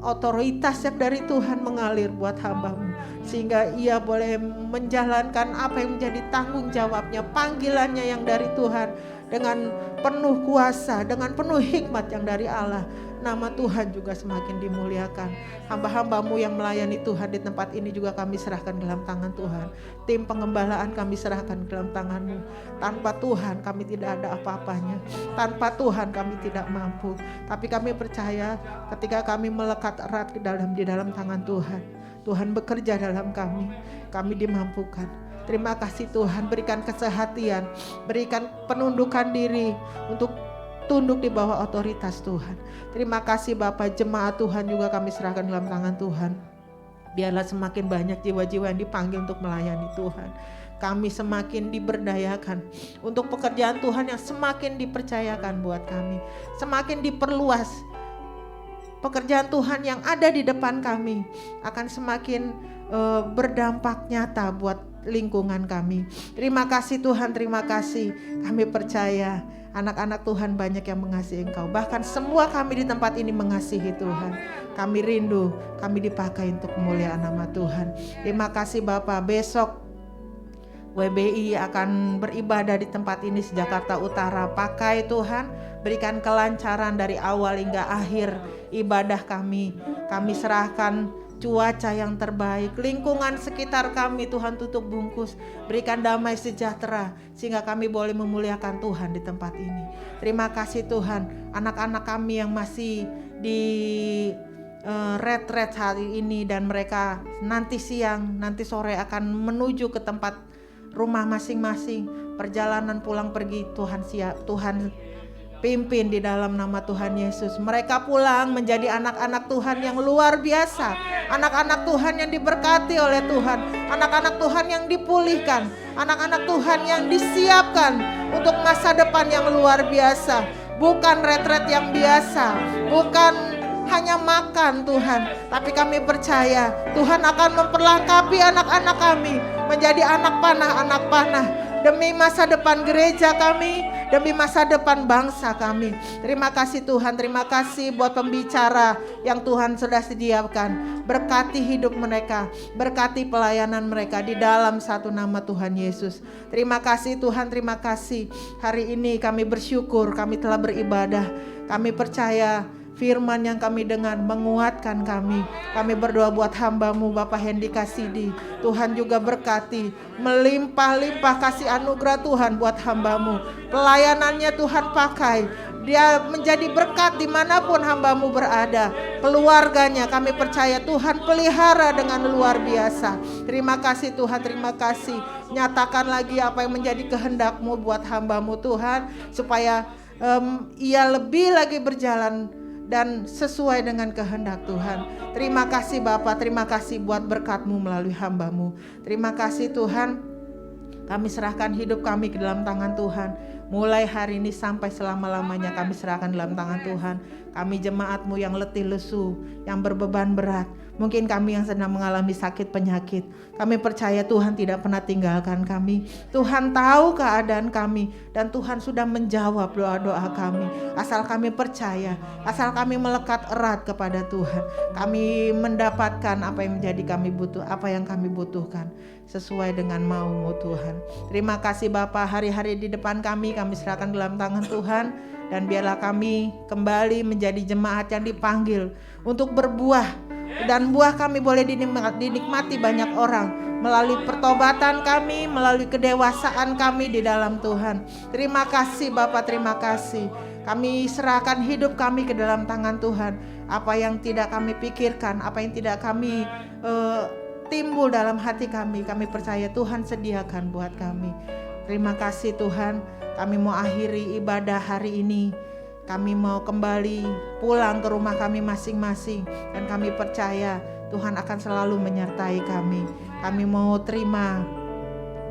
S12: otoritas yang dari Tuhan mengalir buat hambamu, sehingga ia boleh menjalankan apa yang menjadi tanggung jawabnya, panggilannya yang dari Tuhan dengan penuh kuasa, dengan penuh hikmat yang dari Allah. Nama Tuhan juga semakin dimuliakan. Hamba-hambamu yang melayani Tuhan di tempat ini juga kami serahkan dalam tangan Tuhan. Tim pengembalaan kami serahkan dalam tangan-Mu. Tanpa Tuhan kami tidak ada apa-apanya. Tanpa Tuhan kami tidak mampu. Tapi kami percaya ketika kami melekat erat di dalam tangan Tuhan, Tuhan bekerja dalam kami. Kami dimampukan. Terima kasih Tuhan, berikan kesehatan, berikan penundukan diri untuk tunduk di bawah otoritas Tuhan. Terima kasih Bapak, jemaat Tuhan juga kami serahkan dalam tangan Tuhan. Biarlah semakin banyak jiwa-jiwa yang dipanggil untuk melayani Tuhan. Kami semakin diberdayakan untuk pekerjaan Tuhan yang semakin dipercayakan buat kami. Semakin diperluas. Pekerjaan Tuhan yang ada di depan kami akan semakin berdampak nyata buat lingkungan kami. Terima kasih Tuhan, terima kasih. Kami percaya anak-anak Tuhan banyak yang mengasihi Engkau. Bahkan semua kami di tempat ini mengasihi Tuhan. Kami rindu, kami dipakai untuk kemuliaan nama Tuhan. Terima kasih Bapak. Besok WBI akan beribadah di tempat ini di Jakarta Utara. Pakai Tuhan, berikan kelancaran dari awal hingga akhir ibadah kami. Kami serahkan cuaca yang terbaik, lingkungan sekitar kami Tuhan tutup bungkus, berikan damai sejahtera sehingga kami boleh memuliakan Tuhan di tempat ini. Terima kasih Tuhan, anak-anak kami yang masih di retret hari ini dan mereka nanti siang, nanti sore akan menuju ke tempat rumah masing-masing. Perjalanan pulang pergi Tuhan siap, Tuhan pimpin di dalam nama Tuhan Yesus. Mereka pulang menjadi anak-anak Tuhan yang luar biasa, anak-anak Tuhan yang diberkati oleh Tuhan, anak-anak Tuhan yang dipulihkan, anak-anak Tuhan yang disiapkan untuk masa depan yang luar biasa. Bukan retret yang biasa, bukan hanya makan Tuhan, tapi kami percaya Tuhan akan memperlengkapi anak-anak kami menjadi anak panah demi masa depan gereja kami, demi masa depan bangsa kami. Terima kasih Tuhan, terima kasih buat pembicara yang Tuhan sudah sediakan. Berkati hidup mereka, berkati pelayanan mereka di dalam satu nama Tuhan Yesus. Terima kasih Tuhan, terima kasih. Hari ini kami bersyukur, kami telah beribadah. Kami percaya firman yang kami dengar menguatkan kami. Kami berdoa buat hamba-Mu Bapak Hendy Kasidi. Tuhan juga berkati, melimpah-limpah kasih anugerah Tuhan buat hamba-Mu. Pelayanannya Tuhan pakai, dia menjadi berkat dimanapun hamba-Mu berada. Keluarganya kami percaya Tuhan pelihara dengan luar biasa. Terima kasih Tuhan, terima kasih. Nyatakan lagi apa yang menjadi kehendak-Mu buat hamba-Mu Tuhan, supaya ia lebih lagi berjalan dan sesuai dengan kehendak Tuhan. Terima kasih Bapak, terima kasih buat berkat-Mu melalui hamba-Mu. Terima kasih Tuhan, kami serahkan hidup kami ke dalam tangan Tuhan. Mulai hari ini sampai selama-lamanya kami serahkan dalam tangan Tuhan. Kami jemaat-Mu yang letih lesu, yang berbeban berat, Mungkin kami yang sedang mengalami sakit penyakit, kami percaya Tuhan tidak pernah tinggalkan kami. Tuhan tahu keadaan kami dan Tuhan sudah menjawab doa-doa kami. Asal kami percaya, asal kami melekat erat kepada Tuhan, kami mendapatkan apa yang menjadi kami butuh, apa yang kami butuhkan sesuai dengan mau-Mu Tuhan. Terima kasih Bapa, hari-hari di depan kami serahkan dalam tangan Tuhan, dan biarlah kami kembali menjadi jemaat yang dipanggil untuk berbuah, dan buah kami boleh dinikmati banyak orang melalui pertobatan kami, melalui kedewasaan kami di dalam Tuhan. Terima kasih Bapa, terima kasih. Kami serahkan hidup kami ke dalam tangan Tuhan. Apa yang tidak kami pikirkan, apa yang tidak kami timbul dalam hati kami percaya Tuhan sediakan buat kami. Terima kasih Tuhan. Kami mau akhiri ibadah hari ini, kami mau kembali pulang ke rumah kami masing-masing, dan kami percaya Tuhan akan selalu menyertai kami. Kami mau terima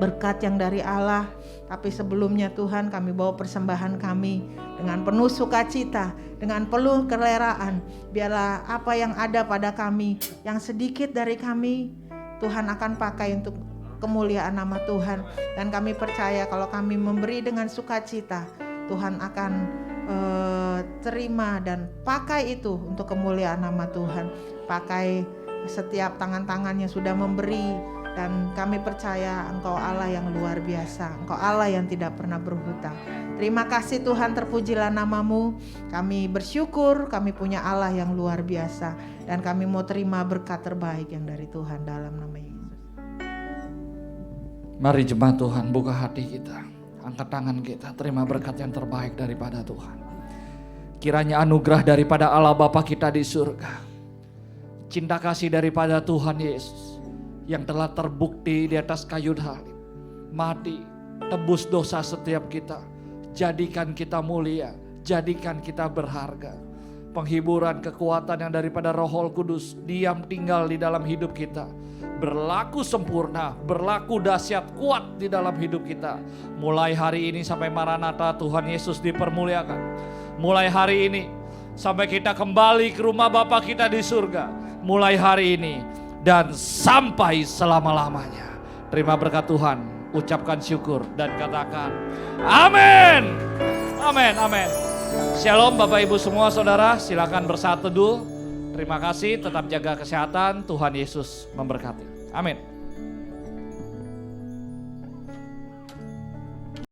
S12: berkat yang dari Allah, tapi sebelumnya Tuhan, kami bawa persembahan kami dengan penuh sukacita, dengan penuh kerelaan. Biarlah apa yang ada pada kami, yang sedikit dari kami, Tuhan akan pakai untuk kemuliaan nama Tuhan. Dan kami percaya kalau kami memberi dengan sukacita, Tuhan akan terima dan pakai itu untuk kemuliaan nama Tuhan. Pakai setiap tangan-tangan yang sudah memberi, dan kami percaya Engkau Allah yang luar biasa, Engkau Allah yang tidak pernah berhutang. Terima kasih Tuhan, terpujilah nama-Mu. Kami bersyukur kami punya Allah yang luar biasa, dan kami mau terima berkat terbaik yang dari Tuhan dalam nama Yesus.
S5: Mari jemaat Tuhan, buka hati kita, angkat tangan kita, terima berkat yang terbaik daripada Tuhan. Kiranya anugerah daripada Allah Bapa kita di surga, cinta kasih daripada Tuhan Yesus yang telah terbukti di atas kayu salib, mati, tebus dosa setiap kita, jadikan kita mulia, jadikan kita berharga. Penghiburan, kekuatan yang daripada Roh Kudus diam tinggal di dalam hidup kita, berlaku sempurna, berlaku dahsyat, kuat di dalam hidup kita. Mulai hari ini sampai Maranatha Tuhan Yesus dipermuliakan. Mulai hari ini sampai kita kembali ke rumah Bapa kita di surga. Mulai hari ini dan sampai selama-lamanya. Terima berkat Tuhan, ucapkan syukur dan katakan amin. Amin, amin. Shalom Bapak Ibu semua saudara, silakan bersatu teduh. Terima kasih, tetap jaga kesehatan, Tuhan Yesus memberkati. Amin.